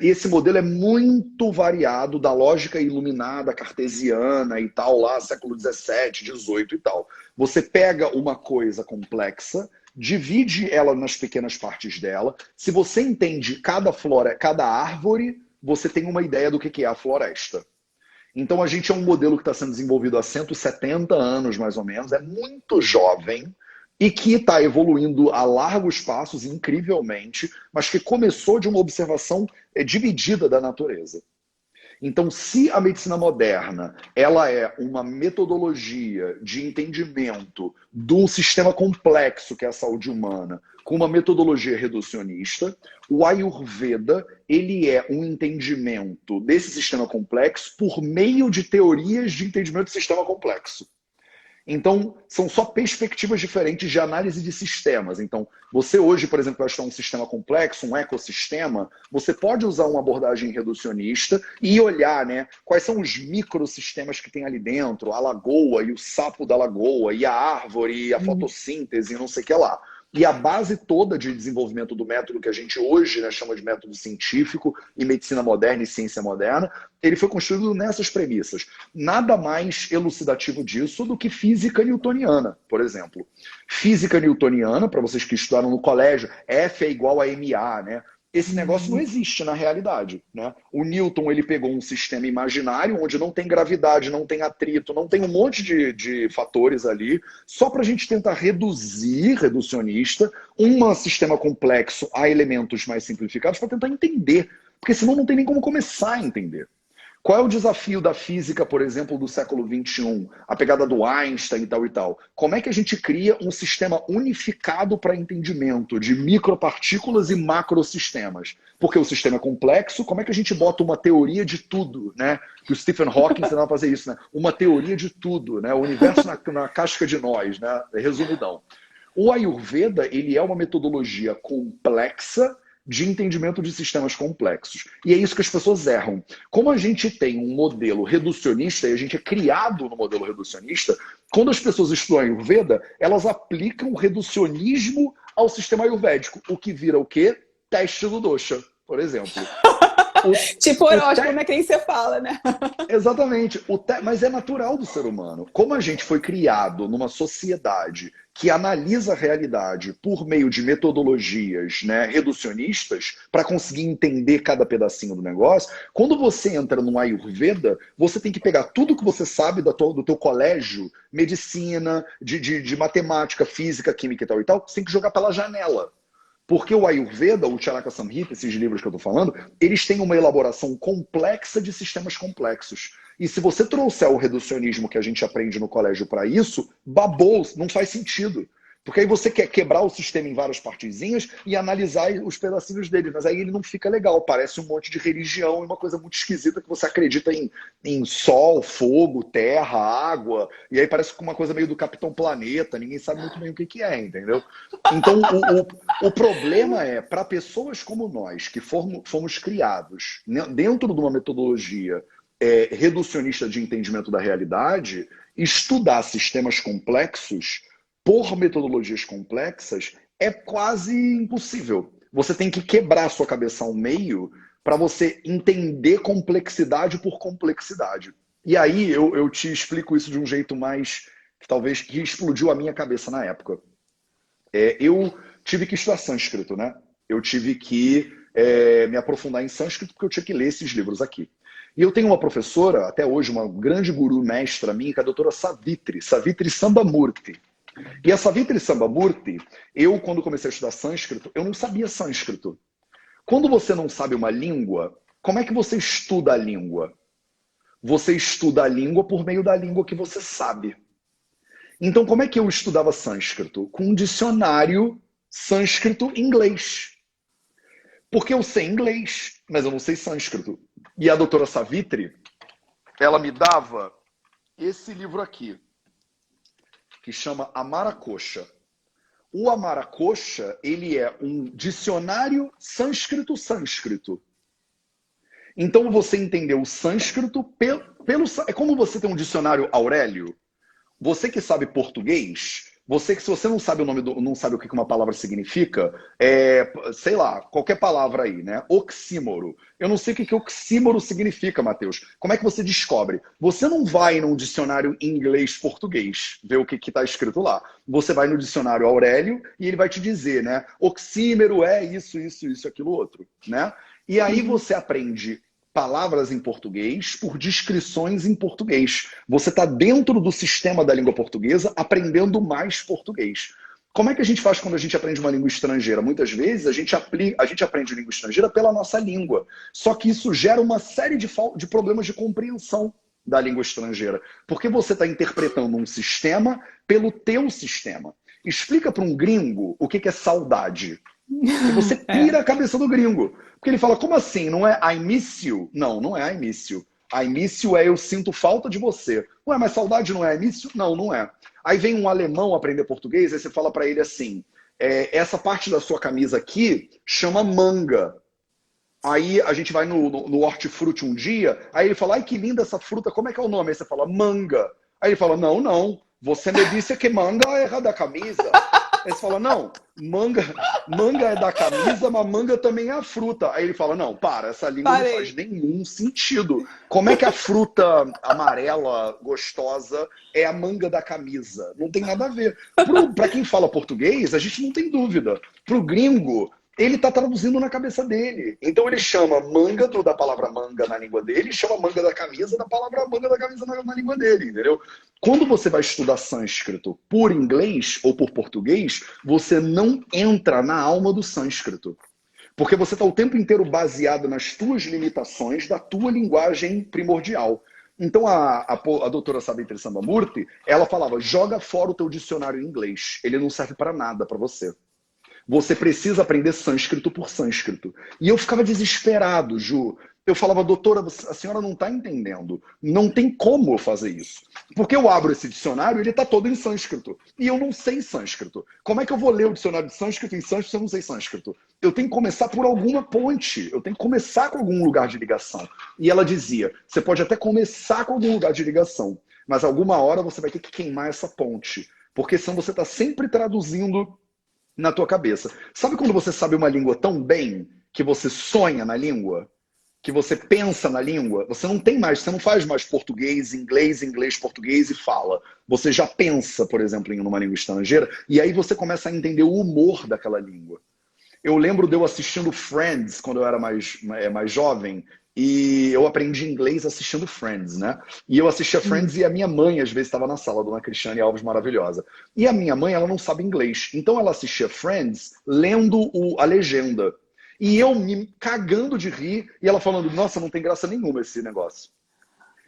Esse modelo é muito variado da lógica iluminada cartesiana e tal, lá século XVII, XVIII e tal. Você pega uma coisa complexa, divide ela nas pequenas partes dela. Se você entende cada árvore, você tem uma ideia do que é a floresta. Então a gente é um modelo que está sendo desenvolvido há 170 anos, mais ou menos, é muito jovem e que está evoluindo a largos passos, incrivelmente, mas que começou de uma observação dividida da natureza. Então, se a medicina moderna ela é uma metodologia de entendimento de um sistema complexo que é a saúde humana, com uma metodologia reducionista, o Ayurveda ele é um entendimento desse sistema complexo por meio de teorias de entendimento do sistema complexo. Então, são só perspectivas diferentes de análise de sistemas. Então, você hoje, por exemplo, vai estudar um sistema complexo, um ecossistema, você pode usar uma abordagem reducionista e olhar, né, quais são os microsistemas que tem ali dentro, a lagoa e o sapo da lagoa, e a árvore, e a fotossíntese, e não sei o que lá. E a base toda de desenvolvimento do método que a gente hoje, né, chama de método científico e medicina moderna e ciência moderna, ele foi construído nessas premissas. Nada mais elucidativo disso do que física newtoniana, por exemplo. Física newtoniana, para vocês que estudaram no colégio, F é igual a MA, né? Esse negócio não existe na realidade, né? O Newton ele pegou um sistema imaginário onde não tem gravidade, não tem atrito, não tem um monte de fatores ali, só para a gente tentar reducionista, um sistema complexo a elementos mais simplificados para tentar entender, porque senão não tem nem como começar a entender. Qual é o desafio da física, por exemplo, do século XXI? A pegada do Einstein e tal e tal. Como é que a gente cria um sistema unificado para entendimento de micropartículas e macrosistemas? Porque o sistema é complexo, como é que a gente bota uma teoria de tudo, né? Que o Stephen Hawking ensinava a fazer isso, né? Uma teoria de tudo, né? O universo na casca de nós, né? Resumidão. O Ayurveda, ele é uma metodologia complexa de entendimento de sistemas complexos. E é isso que as pessoas erram. Como a gente tem um modelo reducionista, e a gente é criado no modelo reducionista, quando as pessoas estudam Ayurveda, elas aplicam o reducionismo ao sistema ayurvédico, o que vira o quê? Teste do dosha, por exemplo. Tipo horóscopo, como é quem você fala, né? Exatamente. Mas é natural do ser humano. Como a gente foi criado numa sociedade que analisa a realidade por meio de metodologias, né, reducionistas, para conseguir entender cada pedacinho do negócio, quando você entra no Ayurveda, você tem que pegar tudo que você sabe do teu colégio, medicina, de matemática, física, química e tal, você tem que jogar pela janela. Porque o Ayurveda, o Charaka Samhita, esses livros que eu estou falando, eles têm uma elaboração complexa de sistemas complexos. E se você trouxer o reducionismo que a gente aprende no colégio para isso, babou, não faz sentido. Porque aí você quer quebrar o sistema em várias partezinhas e analisar os pedacinhos dele. Mas aí ele não fica legal, parece um monte de religião e uma coisa muito esquisita que você acredita em sol, fogo, terra, água. E aí parece uma coisa meio do Capitão Planeta, ninguém sabe muito bem o que é, entendeu? Então o problema é, para pessoas como nós, que fomos criados dentro de uma metodologia reducionista de entendimento da realidade, estudar sistemas complexos por metodologias complexas é quase impossível. Você tem que quebrar a sua cabeça ao meio para você entender complexidade por complexidade. E aí eu te explico isso de um jeito mais, talvez, que explodiu a minha cabeça na época. Eu tive que estudar sânscrito, né? Eu tive que me aprofundar em sânscrito porque eu tinha que ler esses livros aqui. E eu tenho uma professora, até hoje, uma grande guru mestra minha, que é a doutora Savitri Sambamurti. E a Savitri Sambamurti, quando comecei a estudar sânscrito, eu não sabia sânscrito. Quando você não sabe uma língua, como é que você estuda a língua? Você estuda a língua por meio da língua que você sabe. Então, como é que eu estudava sânscrito? Com um dicionário sânscrito-inglês. Porque eu sei inglês, mas eu não sei sânscrito. E a doutora Savitri, ela me dava esse livro aqui, que chama Amaracocha. O Amaracocha, ele é um dicionário sânscrito-sânscrito. Então, você entendeu o sânscrito é como você tem um dicionário Aurélio. Você que sabe português, se você não sabe não sabe o que uma palavra significa, sei lá, qualquer palavra aí, né? Oxímoro. Eu não sei o que oxímoro significa, Matheus. Como é que você descobre? Você não vai num dicionário inglês-português ver o que está escrito lá. Você vai no dicionário Aurélio e ele vai te dizer, né? Oxímoro é isso, aquilo, outro, né? E aí você aprende palavras em português por descrições em português. Você está dentro do sistema da língua portuguesa aprendendo mais português. Como é que a gente faz quando a gente aprende uma língua estrangeira? Muitas vezes a gente aprende língua estrangeira pela nossa língua. Só que isso gera uma série de problemas de compreensão da língua estrangeira. Porque você está interpretando um sistema pelo teu sistema. Explica para um gringo o que é saudade. E você pira a cabeça do gringo. Porque ele fala, como assim? Não é I miss you? Não, não é I miss you. I miss you é eu sinto falta de você. Ué, mas saudade não é I miss you? Não, não é. Aí vem um alemão aprender português, aí você fala para ele assim, essa parte da sua camisa aqui chama manga. Aí a gente vai no hortifruti um dia, aí ele fala, ai que linda essa fruta, como é que é o nome? Aí você fala, manga. Aí ele fala, não, você me disse que manga é da camisa. Aí você fala, não, manga é da camisa, mas manga também é a fruta. Aí ele fala, não, essa língua não faz nenhum sentido. Como é que a fruta amarela, gostosa, é a manga da camisa? Não tem nada a ver. Para quem fala português, a gente não tem dúvida. Para o gringo, ele está traduzindo na cabeça dele. Então ele chama manga da palavra manga na língua dele e chama manga da camisa da palavra manga da camisa na língua dele, entendeu? Quando você vai estudar sânscrito por inglês ou por português, você não entra na alma do sânscrito. Porque você está o tempo inteiro baseado nas tuas limitações da tua linguagem primordial. Então a doutora Savitri Sambamurti, ela falava, joga fora o teu dicionário em inglês. Ele não serve para nada para você. Você precisa aprender sânscrito por sânscrito. E eu ficava desesperado, Ju. Eu falava, doutora, a senhora não está entendendo. Não tem como eu fazer isso. Porque eu abro esse dicionário e ele está todo em sânscrito. E eu não sei sânscrito. Como é que eu vou ler o dicionário de sânscrito em sânscrito se eu não sei sânscrito? Eu tenho que começar por alguma ponte. Eu tenho que começar com algum lugar de ligação. E ela dizia, você pode até começar com algum lugar de ligação, mas alguma hora você vai ter que queimar essa ponte. Porque senão você está sempre traduzindo na tua cabeça. Sabe quando você sabe uma língua tão bem que você sonha na língua? Que você pensa na língua? Você não tem mais, você não faz mais português, inglês, português e fala. Você já pensa, por exemplo, em uma língua estrangeira e aí você começa a entender o humor daquela língua. Eu lembro de eu assistindo Friends quando eu era mais jovem e eu aprendi inglês assistindo Friends, né? E eu assistia Friends e a minha mãe, às vezes, estava na sala, a dona Cristiane Alves, maravilhosa. E a minha mãe, ela não sabe inglês. Então ela assistia Friends lendo a legenda. E eu me cagando de rir e ela falando, nossa, não tem graça nenhuma esse negócio.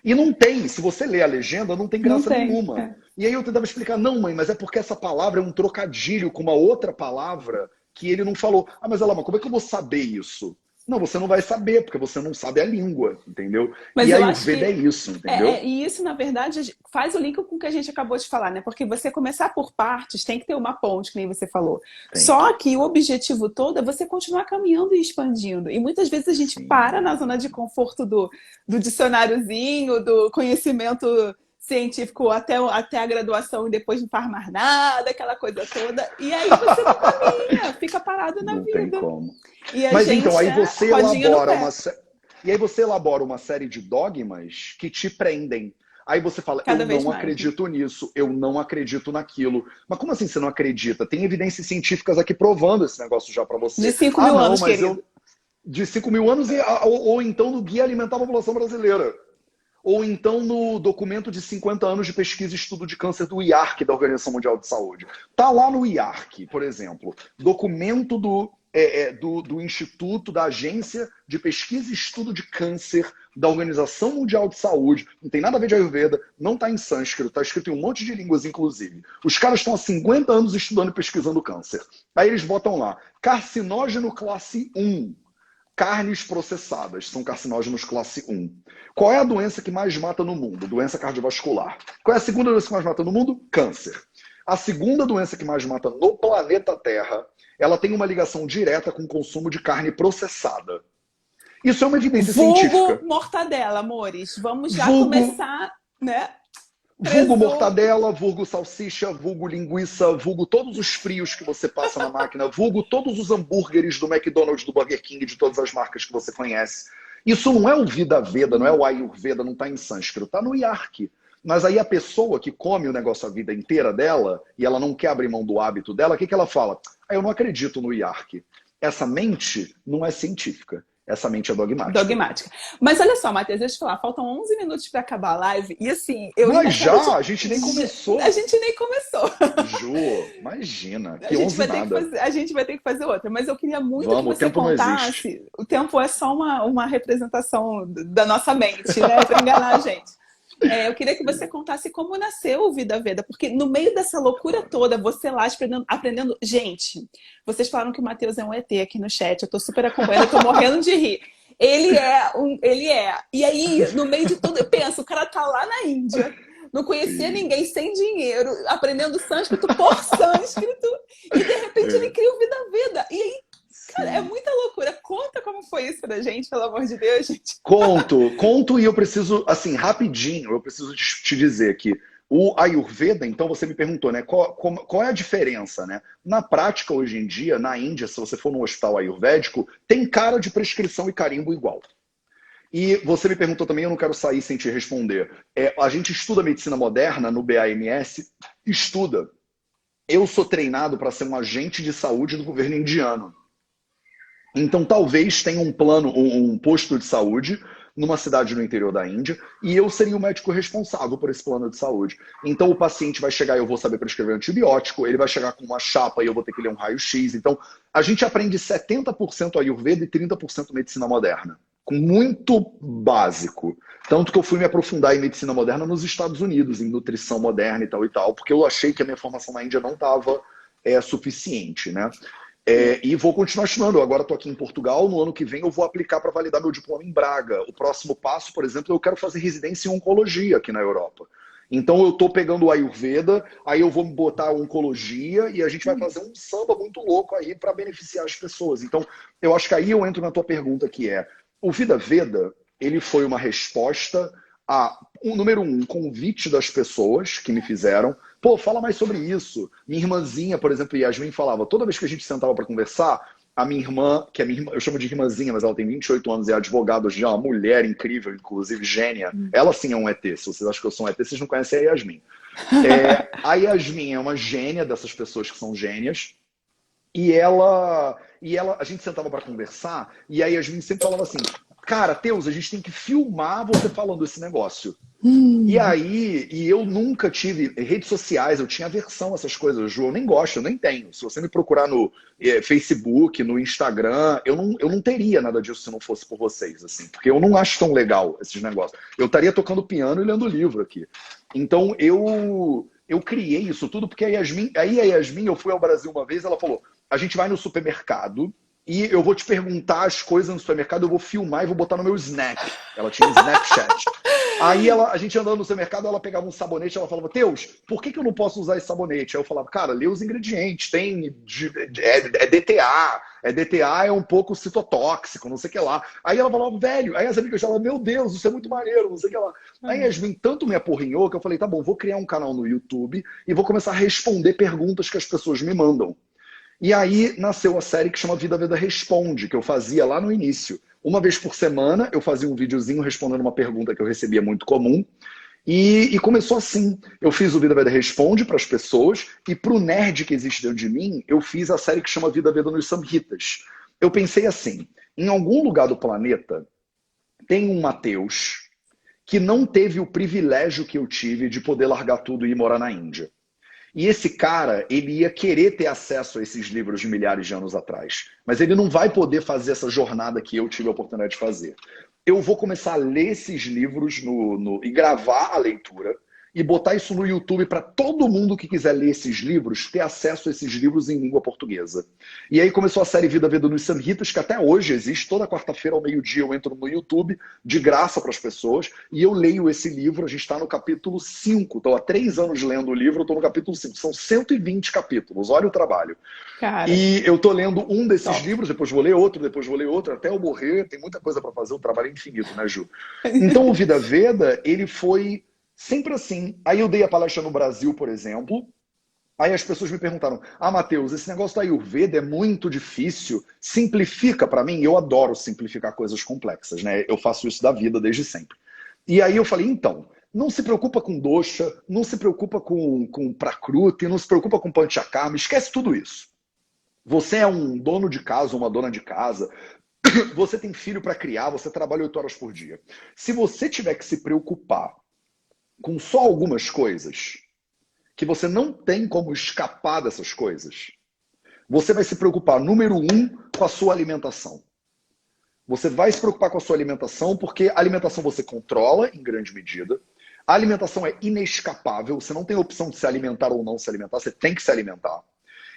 E não tem, se você lê a legenda, não tem graça nenhuma. É. E aí eu tentava explicar, não, mãe, mas é porque essa palavra é um trocadilho com uma outra palavra que ele não falou. Ah, mas como é que eu vou saber isso? Não, você não vai saber, porque você não sabe a língua, entendeu? Mas e aí o Ayurveda é isso, entendeu? E isso, na verdade, faz o link com o que a gente acabou de falar, né? Porque você começar por partes, tem que ter uma ponte, que nem você falou. Só que o objetivo todo é você continuar caminhando e expandindo. E muitas vezes a gente para na zona de conforto do dicionáriozinho, do conhecimento científico até a graduação e depois não faz mais nada, aquela coisa toda. E aí você não caminha, fica parado na vida. Não tem como. E mas então, aí você elabora uma série de dogmas que te prendem. Aí você fala, eu não acredito nisso, eu não acredito naquilo. Mas como assim você não acredita? Tem evidências científicas aqui provando esse negócio já pra você. De 5 mil anos, querido. De 5 mil anos, ou então no Guia Alimentar da População Brasileira. Ou então no documento de 50 anos de pesquisa e estudo de câncer do IARC, da Organização Mundial de Saúde. Tá lá no IARC, por exemplo, documento do Instituto, da Agência de Pesquisa e Estudo de Câncer da Organização Mundial de Saúde. Não tem nada a ver de Ayurveda, não está em sânscrito, está escrito em um monte de línguas, inclusive. Os caras estão há 50 anos estudando e pesquisando câncer. Aí eles botam lá, carcinógeno classe 1. Carnes processadas são carcinógenos classe 1. Qual é a doença que mais mata no mundo? Doença cardiovascular. Qual é a segunda doença que mais mata no mundo? Câncer. A segunda doença que mais mata no planeta Terra, ela tem uma ligação direta com o consumo de carne processada. Isso é uma evidência científica. Vulgo mortadela, amores. Vamos já começar, né? Vulgo mortadela, vulgo salsicha, vulgo linguiça, vulgo todos os frios que você passa na máquina, vulgo todos os hambúrgueres do McDonald's, do Burger King, de todas as marcas que você conhece. Isso não é o Vida Veda, não é o Ayurveda, não está em sânscrito, está no IARC. Mas aí a pessoa que come o negócio a vida inteira dela, e ela não quer abrir mão do hábito dela, o que ela fala? Eu não acredito no IARC. Essa mente não é científica. Essa mente é dogmática. Dogmática. Mas olha só, Matheus, deixa eu te falar, faltam 11 minutos para acabar a live. E assim, a gente nem começou. A gente nem começou. Ju, imagina. Que 11 nada. A gente vai ter que fazer outra. Mas eu queria muito que você contasse. O tempo é só uma representação da nossa mente, né? Para enganar a gente. Eu queria que você contasse como nasceu o Vida Veda, porque no meio dessa loucura toda, você lá aprendendo... Gente, vocês falaram que o Matheus é um ET aqui no chat, eu tô super acompanhando, eu tô morrendo de rir. Ele é. E aí, no meio de tudo, eu penso, o cara tá lá na Índia, não conhecia ninguém, sem dinheiro, aprendendo sânscrito por sânscrito, e de repente ele cria o Vida Veda. E aí, cara, é muita loucura. Conta como foi isso pra gente, pelo amor de Deus, gente. Conto e eu preciso, assim, rapidinho, eu preciso te dizer que o Ayurveda, então você me perguntou, né, qual é a diferença, né? Na prática, hoje em dia, na Índia, se você for num hospital ayurvédico, tem cara de prescrição e carimbo igual. E você me perguntou também, eu não quero sair sem te responder. A gente estuda medicina moderna no BAMS, estuda. Eu sou treinado para ser um agente de saúde do governo indiano. Então, talvez tenha um plano, um posto de saúde numa cidade no interior da Índia, e eu seria o médico responsável por esse plano de saúde. Então o paciente vai chegar e eu vou saber prescrever antibiótico, ele vai chegar com uma chapa e eu vou ter que ler um raio-x. Então a gente aprende 70% Ayurveda e 30% medicina moderna, com muito básico. Tanto que eu fui me aprofundar em medicina moderna nos Estados Unidos, em nutrição moderna e tal, porque eu achei que a minha formação na Índia não estava suficiente, né? E vou continuar estudando. Eu agora estou aqui em Portugal, no ano que vem eu vou aplicar para validar meu diploma em Braga. O próximo passo, por exemplo, eu quero fazer residência em oncologia aqui na Europa. Então eu estou pegando o Ayurveda, aí eu vou botar a oncologia e a gente vai fazer um samba muito louco aí para beneficiar as pessoas. Então eu acho que aí eu entro na tua pergunta, que é: o Vida Veda, ele foi uma resposta a, número um, convite das pessoas que me fizeram. Pô, fala mais sobre isso. Minha irmãzinha, por exemplo, Yasmin, falava, toda vez que a gente sentava para conversar, a minha irmã, que é minha irmã, eu chamo de irmãzinha, mas ela tem 28 anos e é advogada hoje, é uma mulher incrível, inclusive gênia. Ela sim é um ET. Se vocês acham que eu sou um ET, vocês não conhecem a Yasmin. A Yasmin é uma gênia dessas pessoas que são gênias. E a gente sentava para conversar, e a Yasmin sempre falava assim, cara, Teus, a gente tem que filmar você falando esse negócio. E eu nunca tive redes sociais, eu tinha aversão a essas coisas, Ju, eu nem gosto, eu nem tenho. Se você me procurar no Facebook, no Instagram, eu não teria nada disso se não fosse por vocês, assim, porque eu não acho tão legal esses negócios. Eu estaria tocando piano e lendo livro aqui. Então eu criei isso tudo porque a Yasmin, eu fui ao Brasil uma vez, ela falou, a gente vai no supermercado e eu vou te perguntar as coisas no supermercado, eu vou filmar e vou botar no meu Snap. Ela tinha um Snapchat. Aí a gente andando no supermercado, ela pegava um sabonete, ela falava, Teus, por que eu não posso usar esse sabonete? Aí eu falava, cara, lê os ingredientes, tem DTA, DTA é um pouco citotóxico, não sei o que lá. Aí ela falava, velho, aí as amigas falavam, meu Deus, isso é muito maneiro, não sei o que lá. Aí a Yasmin tanto me apurrinhou que eu falei, tá bom, vou criar um canal no YouTube e vou começar a responder perguntas que as pessoas me mandam. E aí nasceu a série que chama Vida Veda Responde, que eu fazia lá no início. Uma vez por semana eu fazia um videozinho respondendo uma pergunta que eu recebia muito comum. E começou assim. Eu fiz o Vida Veda Responde para as pessoas e para o nerd que existe dentro de mim, eu fiz a série que chama Vida Veda nos Samhitas. Eu pensei assim, em algum lugar do planeta tem um Mateus que não teve o privilégio que eu tive de poder largar tudo e ir morar na Índia. E esse cara, ele ia querer ter acesso a esses livros de milhares de anos atrás. Mas ele não vai poder fazer essa jornada que eu tive a oportunidade de fazer. Eu vou começar a ler esses livros e gravar a leitura e botar isso no YouTube para todo mundo que quiser ler esses livros ter acesso a esses livros em língua portuguesa. E aí começou a série Vida Veda nos Samhitas, que até hoje existe. Toda quarta-feira ao meio-dia eu entro no YouTube, de graça para as pessoas, e eu leio esse livro. A gente está no capítulo 5. Estou há 3 anos lendo o livro, estou no capítulo 5. São 120 capítulos, olha o trabalho. Cara, e eu estou lendo um desses livros, depois vou ler outro, até eu morrer. Tem muita coisa para fazer, o trabalho é infinito, né, Ju? Então o Vida Veda, ele foi sempre assim. Aí eu dei a palestra no Brasil, por exemplo. Aí as pessoas me perguntaram, Mateus, esse negócio da Ayurveda é muito difícil, simplifica para mim. Eu adoro simplificar coisas complexas, né? Eu faço isso da vida desde sempre. E aí eu falei, então, não se preocupa com dosha, não se preocupa com prakruti, não se preocupa com panchakarma, esquece tudo isso. Você é um dono de casa, uma dona de casa, você tem filho para criar, você trabalha 8 horas por dia. Se você tiver que se preocupar com só algumas coisas, que você não tem como escapar dessas coisas, você vai se preocupar, número 1, com a sua alimentação. Você vai se preocupar com a sua alimentação, porque a alimentação você controla em grande medida. A alimentação é inescapável, você não tem opção de se alimentar ou não se alimentar, você tem que se alimentar.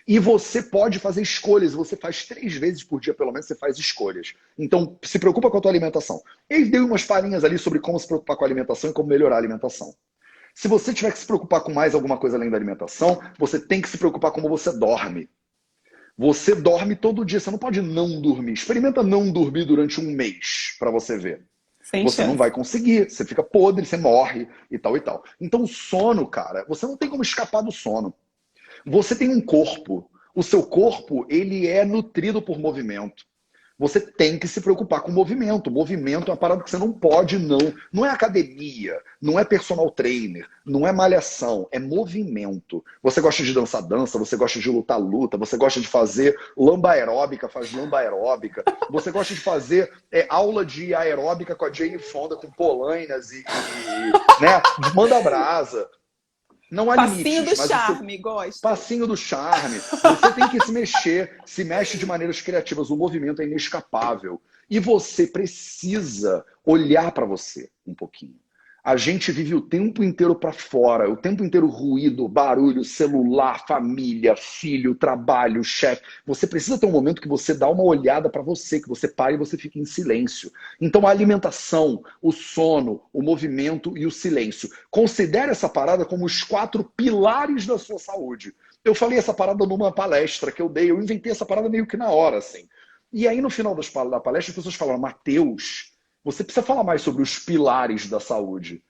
E você pode fazer escolhas, você faz 3 vezes por dia, pelo menos, você faz escolhas. Então, se preocupa com a tua alimentação. Ele deu umas palhinhas ali sobre como se preocupar com a alimentação e como melhorar a alimentação. Se você tiver que se preocupar com mais alguma coisa além da alimentação, você tem que se preocupar com como você dorme. Você dorme todo dia, você não pode não dormir. Experimenta não dormir durante 1 mês para você ver. Você não vai conseguir, você fica podre, você morre e tal e tal. Então o sono, cara, você não tem como escapar do sono. Você tem um corpo. O seu corpo, ele é nutrido por movimento. Você tem que se preocupar com o movimento. O movimento é uma parada que você não pode, não. Não é academia, não é personal trainer, não é malhação, é movimento. Você gosta de dançar dança, você gosta de lutar luta, você gosta de fazer lamba aeróbica, faz lamba aeróbica. Você gosta de fazer aula de aeróbica com a Jane Fonda, com polainas né? Manda brasa. Não há Passinho do limites, mas charme, gosto. passinho do charme. Você tem que se mexer, se mexe de maneiras criativas. O movimento é inescapável. E você precisa olhar para você um pouquinho. A gente vive o tempo inteiro para fora, o tempo inteiro ruído, barulho, celular, família, filho, trabalho, chefe. Você precisa ter um momento que você dá uma olhada para você, que você para e você fica em silêncio. Então a alimentação, o sono, o movimento e o silêncio. Considere essa parada como os 4 pilares da sua saúde. Eu falei essa parada numa palestra que eu dei, eu inventei essa parada meio que na hora, assim. E aí no final da palestra as pessoas falaram, Matheus, você precisa falar mais sobre os pilares da saúde.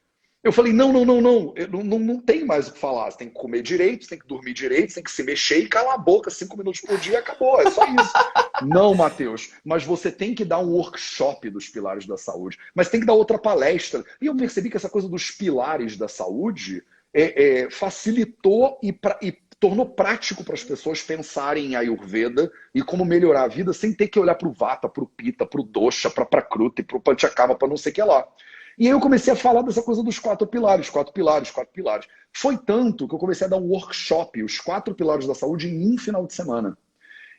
Eu falei, não, não tem mais o que falar. Você tem que comer direito, você tem que dormir direito, você tem que se mexer e calar a boca 5 minutos por dia, acabou, é só isso. Não, Matheus, mas você tem que dar um workshop dos pilares da saúde, mas tem que dar outra palestra. E eu percebi que essa coisa dos pilares da saúde facilitou e tornou prático para as pessoas pensarem em Ayurveda e como melhorar a vida sem ter que olhar para o Vata, para o Pitta, para o Dosha, para a Prakruti, para o Panchakarma, para não sei o que lá. E aí eu comecei a falar dessa coisa dos 4 pilares, 4 pilares, 4 pilares. Foi tanto que eu comecei a dar um workshop, os 4 pilares da saúde, em um final de semana.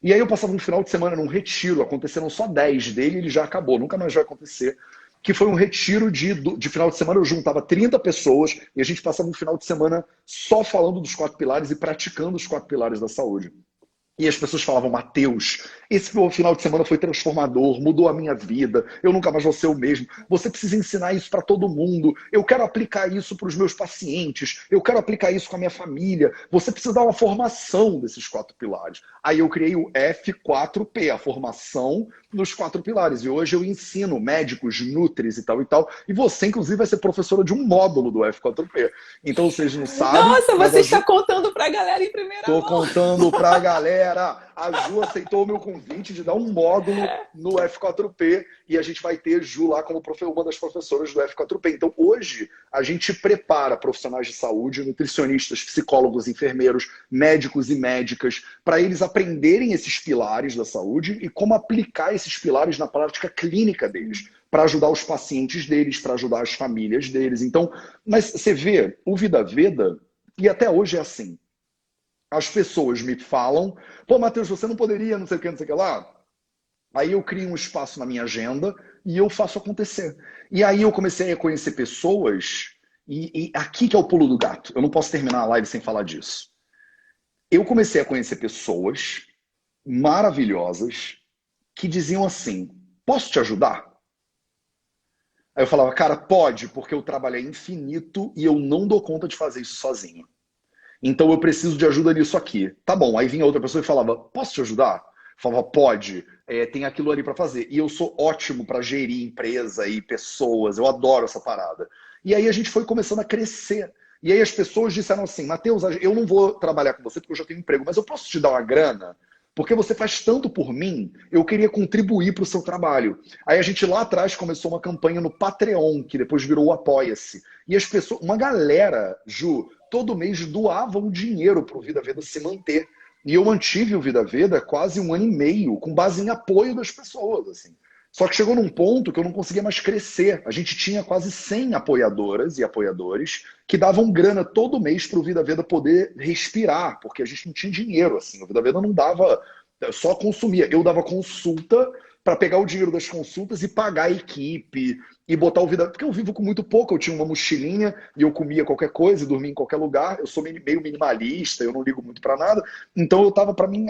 E aí eu passava um final de semana num retiro, aconteceram só 10 dele e ele já acabou, nunca mais vai acontecer. Que foi um retiro de final de semana, eu juntava 30 pessoas e a gente passava um final de semana só falando dos 4 pilares e praticando os 4 pilares da saúde. E as pessoas falavam, Matheus, esse final de semana foi transformador, mudou a minha vida, eu nunca mais vou ser o mesmo. Você precisa ensinar isso para todo mundo. Eu quero aplicar isso para os meus pacientes, eu quero aplicar isso com a minha família. Você precisa dar uma formação desses 4 pilares. Aí eu criei o F4P, a formação nos 4 pilares. E hoje eu ensino médicos, nutris e tal e tal. E você, inclusive, vai ser professora de um módulo do F4P. Então, vocês não sabem... Nossa, você está contando para a galera em primeira mão. Tô contando para a galera. A Ju aceitou o meu convite de dar um módulo no F4P e a gente vai ter Ju lá como uma das professoras do F4P. Então, hoje, a gente prepara profissionais de saúde, nutricionistas, psicólogos, enfermeiros, médicos e médicas, para eles aprenderem esses pilares da saúde e como aplicar esses pilares na prática clínica deles, para ajudar os pacientes deles, para ajudar as famílias deles. Então, mas você vê, o Vida Veda, e até hoje é assim, as pessoas me falam, pô, Matheus, você não poderia, não sei o que, não sei o que lá. Aí eu crio um espaço na minha agenda e eu faço acontecer. E aí eu comecei a conhecer pessoas, e aqui que é o pulo do gato. Eu não posso terminar a live sem falar disso. Eu comecei a conhecer pessoas maravilhosas que diziam assim, posso te ajudar? Aí eu falava, cara, pode, porque o trabalho é infinito e eu não dou conta de fazer isso sozinho. Então eu preciso de ajuda nisso aqui. Tá bom, aí vinha outra pessoa e falava, posso te ajudar? Falava, pode, tem aquilo ali para fazer. E eu sou ótimo para gerir empresa e pessoas, eu adoro essa parada. E aí a gente foi começando a crescer. E aí as pessoas disseram assim, Matheus, eu não vou trabalhar com você porque eu já tenho emprego, mas eu posso te dar uma grana? Porque você faz tanto por mim, eu queria contribuir para o seu trabalho. Aí a gente lá atrás começou uma campanha no Patreon, que depois virou o Apoia-se. E as pessoas, uma galera, Ju, todo mês doavam dinheiro para o Vida Veda se manter. E eu mantive o Vida Veda quase 1 ano e meio, com base em apoio das pessoas. Assim. Só que chegou num ponto que eu não conseguia mais crescer. A gente tinha quase 100 apoiadoras e apoiadores que davam grana todo mês para o Vida Veda poder respirar, porque a gente não tinha dinheiro. Assim. O Vida Veda não dava, só consumia. Eu dava consulta para pegar o dinheiro das consultas e pagar a equipe e botar o Vida... Porque eu vivo com muito pouco, eu tinha uma mochilinha e eu comia qualquer coisa e dormia em qualquer lugar. Eu sou meio minimalista, eu não ligo muito para nada. Então eu tava para mim,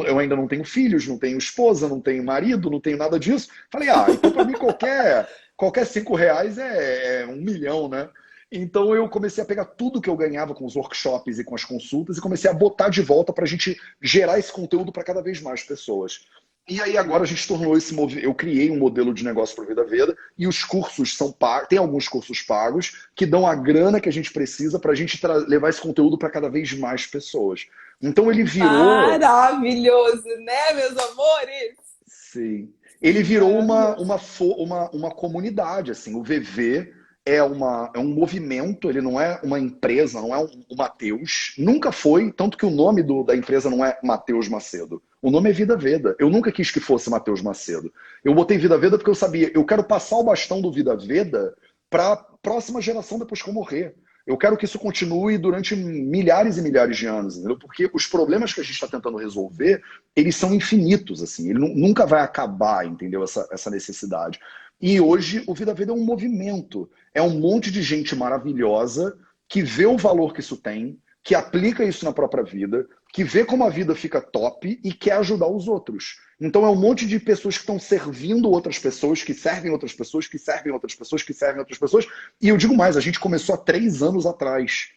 eu ainda não tenho filhos, não tenho esposa, não tenho marido, não tenho nada disso. Falei, então para mim qualquer R$ 5 é 1 milhão, né? Então eu comecei a pegar tudo que eu ganhava com os workshops e com as consultas e comecei a botar de volta para a gente gerar esse conteúdo para cada vez mais pessoas. E aí agora a gente tornou eu criei um modelo de negócio para o Vida Veda e os cursos são pagos, tem alguns cursos pagos que dão a grana que a gente precisa para a gente levar esse conteúdo para cada vez mais pessoas. Então ele virou... Maravilhoso, né, meus amores? Sim. Ele virou Maravilhoso. uma comunidade, assim. O VV é um movimento, ele não é uma empresa, não é um Mateus. Nunca foi, tanto que o nome da empresa não é Mateus Macedo. O nome é Vida Veda. Eu nunca quis que fosse Mateus Macedo. Eu botei Vida Veda porque eu sabia, eu quero passar o bastão do Vida Veda para a próxima geração depois que eu morrer. Eu quero que isso continue durante milhares e milhares de anos, entendeu? Porque os problemas que a gente está tentando resolver, eles são infinitos, assim. Ele nunca vai acabar, entendeu? Essa necessidade. E hoje o Vida Veda é um movimento. É um monte de gente maravilhosa que vê o valor que isso tem, que aplica isso na própria vida, que vê como a vida fica top e quer ajudar os outros. Então é um monte de pessoas que estão servindo outras pessoas, que servem outras pessoas, que servem outras pessoas, que servem outras pessoas. E eu digo mais, a gente começou há 3 anos atrás.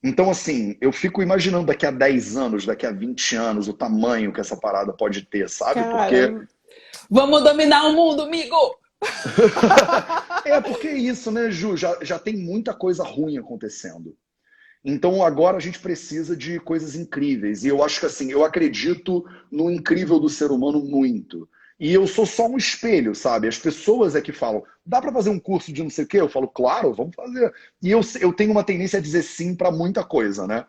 Então, assim, eu fico imaginando daqui a 10 anos, daqui a 20 anos, o tamanho que essa parada pode ter, sabe? Porque Cara, vamos dominar o mundo, amigo! porque é isso, né, Ju? Já tem muita coisa ruim acontecendo. Então agora a gente precisa de coisas incríveis. E eu acho que assim, eu acredito no incrível do ser humano muito. E eu sou só um espelho, sabe? As pessoas é que falam, dá para fazer um curso de não sei o quê? Eu falo, claro, vamos fazer. E eu tenho uma tendência a dizer sim para muita coisa, né?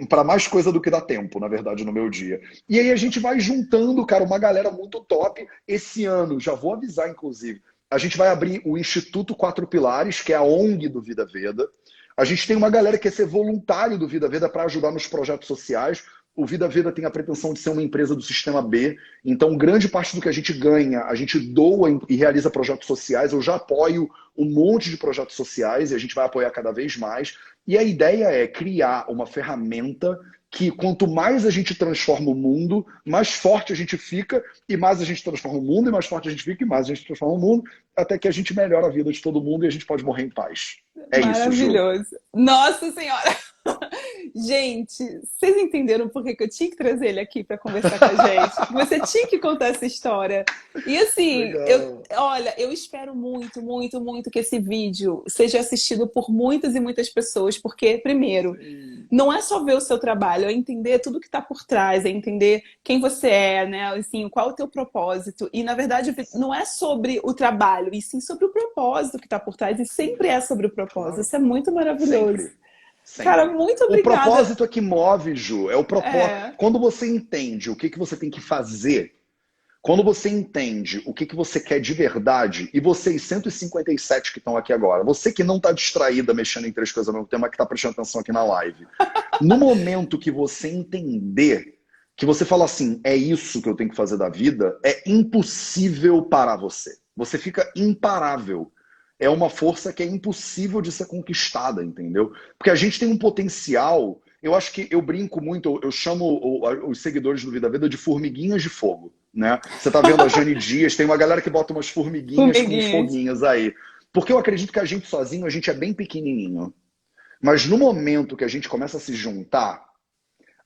Para mais coisa do que dá tempo, na verdade, no meu dia. E aí a gente vai juntando, cara, uma galera muito top. Esse ano, já vou avisar, inclusive, a gente vai abrir o Instituto Quatro Pilares, que é a ONG do Vida Veda. A gente tem uma galera que quer ser voluntário do Vida Veda para ajudar nos projetos sociais. O Vida Veda tem a pretensão de ser uma empresa do Sistema B. Então, grande parte do que a gente ganha, a gente doa e realiza projetos sociais. Eu já apoio um monte de projetos sociais e a gente vai apoiar cada vez mais. E a ideia é criar uma ferramenta que quanto mais a gente transforma o mundo, mais forte a gente fica, e mais a gente transforma o mundo, e mais forte a gente fica, e mais a gente transforma o mundo, até que a gente melhora a vida de todo mundo e a gente pode morrer em paz. É isso, Ju. Maravilhoso. Nossa Senhora! Gente, vocês entenderam por que eu tinha que trazer ele aqui para conversar com a gente? Você tinha que contar essa história. E assim, Legal. olha, eu espero muito, muito, muito que esse vídeo seja assistido por muitas e muitas pessoas, porque, primeiro, Sim. não é só ver o seu trabalho, é entender tudo que está por trás, é entender quem você é, né? Assim, qual é o teu propósito. E, na verdade, não é sobre o trabalho, e sim sobre o propósito que está por trás. E sempre é sobre o propósito. Claro. Isso é muito maravilhoso. Sempre. Cara, Sempre. muito O obrigada. propósito é que move, Ju. É o propósito. É, Quando você entende o que você tem que fazer, quando você entende o que você quer de verdade, e vocês 157 que estão aqui agora, você que não está distraída mexendo em 3 coisas ao mesmo tempo, mas que está prestando atenção aqui na live, no momento que você entender, que você fala assim, é isso que eu tenho que fazer da vida, é impossível parar você. Você fica imparável. É uma força que é impossível de ser conquistada, entendeu? Porque a gente tem um potencial. Eu acho que eu brinco muito, eu chamo os seguidores do Vida Veda de formiguinhas de fogo, né? Você tá vendo a Jane Dias, tem uma galera que bota umas formiguinhas com uns formiguinhas. foguinhos aí. Porque eu acredito que a gente sozinho, a gente é bem pequenininho. Mas no momento que a gente começa a se juntar,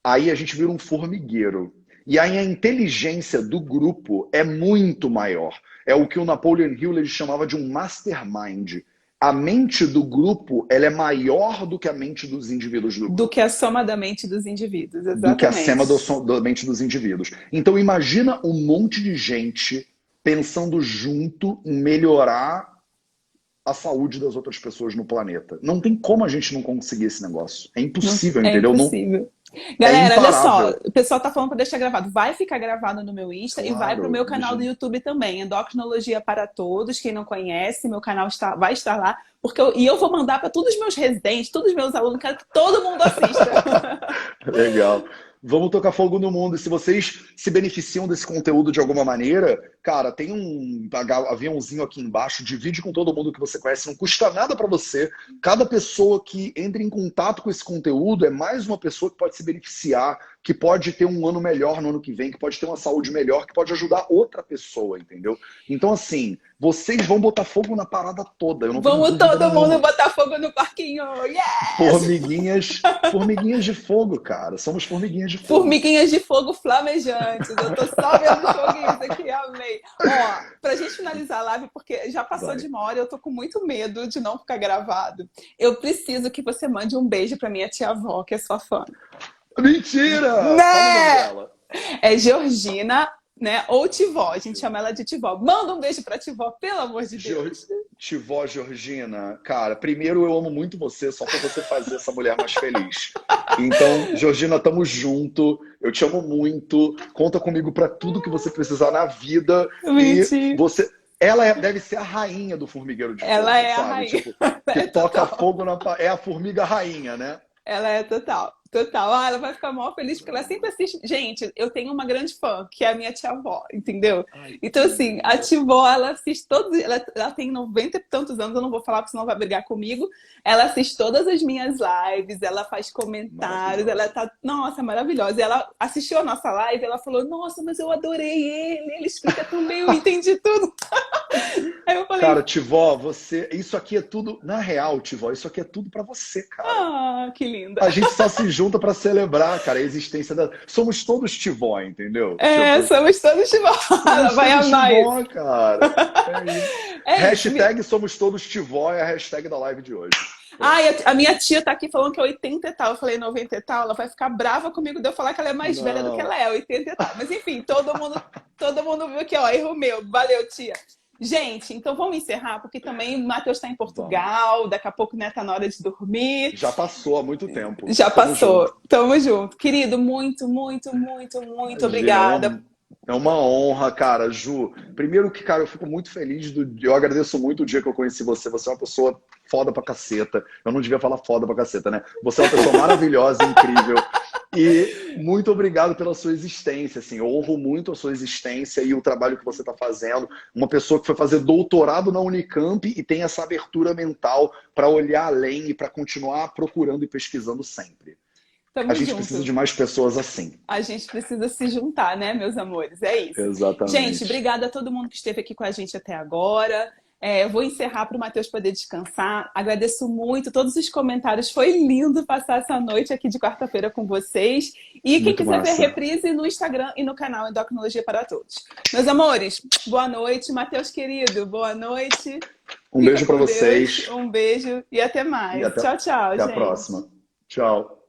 aí a gente vira um formigueiro. E aí a inteligência do grupo é muito maior. É o que o Napoleon Hill ele chamava de um mastermind. A mente do grupo ela é maior do que a mente dos indivíduos do Do que grupo. a soma da mente dos indivíduos, Do que a sema exatamente. da mente dos indivíduos. Então imagina um monte de gente pensando junto em melhorar a saúde das outras pessoas no planeta. Não tem como a gente não conseguir esse negócio. É Não, impossível, é entendeu? Não, impossível. é Galera, olha só, imparável. o pessoal tá falando para deixar gravado. Vai ficar gravado no meu Insta e vai pro Claro, meu canal do deixa. YouTube também, Endocrinologia para Todos. Quem não conhece, meu canal vai estar lá, porque eu vou mandar para todos os meus residentes, todos os meus alunos, quero que todo mundo assista. Legal. Vamos tocar fogo no mundo. E se vocês se beneficiam desse conteúdo de alguma maneira, cara, tem um aviãozinho aqui embaixo, divide com todo mundo que você conhece, não custa nada para você. Cada pessoa que entra em contato com esse conteúdo é mais uma pessoa que pode se beneficiar, que pode ter um ano melhor no ano que vem, que pode ter uma saúde melhor, que pode ajudar outra pessoa, entendeu? Então, assim, vocês vão botar fogo na parada toda, eu não tenho Vamos dúvida todo mundo nenhuma. botar fogo no parquinho! Yes! Formiguinhas de fogo, cara. Somos formiguinhas de fogo. Formiguinhas de fogo flamejantes. Eu tô só vendo os foguinhos aqui, amei. Ó, pra gente finalizar a live, porque já passou Vai. de 1 hora e eu tô com muito medo de não ficar gravado. Eu preciso que você mande um beijo pra minha tia-avó, que é sua fã. Mentira! Fala o nome Né? dela. É Georgina né? Ou Tivó, a gente chama ela de Tivó. Manda um beijo pra Tivó, pelo amor de Deus. Tivó Georgina, cara, primeiro eu amo muito você, só pra você fazer essa mulher mais feliz. Então, Georgina, tamo junto, eu te amo muito, conta comigo pra tudo que você precisar na vida. Mentira. E você, deve ser a rainha do formigueiro de fogo, Ela é a sabe? rainha. Tipo, que toca fogo é a formiga rainha, né? Ela é total, total. Ah, ela vai ficar mó feliz porque ela sempre assiste. Gente, eu tenho uma grande fã, que é a minha tia-avó, entendeu? Ai, Então, assim, a tia-avó, ela assiste todos. Ela tem 90 e tantos anos, eu não vou falar porque senão vai brigar comigo. Ela assiste todas as minhas lives, ela faz comentários, ela tá. Nossa, maravilhosa. E ela assistiu a nossa live, ela falou: Nossa, mas eu adorei ele explica tão bem, eu entendi tudo. Aí eu falei, cara, Tivó, isso aqui é tudo, na real, Tivó, isso aqui é tudo pra você, cara. ah, que linda. A gente só se junta pra celebrar, cara, a existência da... Somos todos Tivó, entendeu? É, Tipo, somos todos Tivó. Ela vai amar Tivó, isso. cara. É isso. É Hashtag isso. somos todos Tivó é a hashtag da live de hoje. Ai, a minha tia tá aqui falando que é 80 e tal. Eu falei 90 e tal. Ela vai ficar brava comigo de eu falar que ela é mais velha do que ela é, 80 e tal. Mas enfim, todo mundo viu aqui, ó, erro meu. Valeu, tia. Gente, então vamos encerrar, porque também o Matheus está em Portugal, daqui a pouco, né, tá na hora de dormir. Já passou há muito tempo. Já Tamo passou. junto. Tamo junto. Querido, muito, muito, muito, muito obrigada. É uma honra, cara, Ju. Primeiro que, cara, eu fico muito feliz, eu agradeço muito o dia que eu conheci você. Você é uma pessoa foda pra caceta. Eu não devia falar foda pra caceta, né? Você é uma pessoa maravilhosa, incrível. E muito obrigado pela sua existência, assim. Eu honro muito a sua existência e o trabalho que você está fazendo. Uma pessoa que foi fazer doutorado na Unicamp e tem essa abertura mental para olhar além e para continuar procurando e pesquisando sempre. Tamo a gente junto. precisa de mais pessoas assim. A gente precisa se juntar, né, meus amores? É isso. Exatamente. Gente, obrigada a todo mundo que esteve aqui com a gente até agora. Eu vou encerrar para o Matheus poder descansar. Agradeço muito todos os comentários. Foi lindo passar essa noite aqui de quarta-feira com vocês. E quem quiser ver reprise no Instagram e no canal Endocrinologia para Todos. Meus amores, boa noite. Matheus, querido, boa noite. Um beijo para vocês. Um beijo e até mais. Tchau, tchau, gente. Até a próxima. Tchau.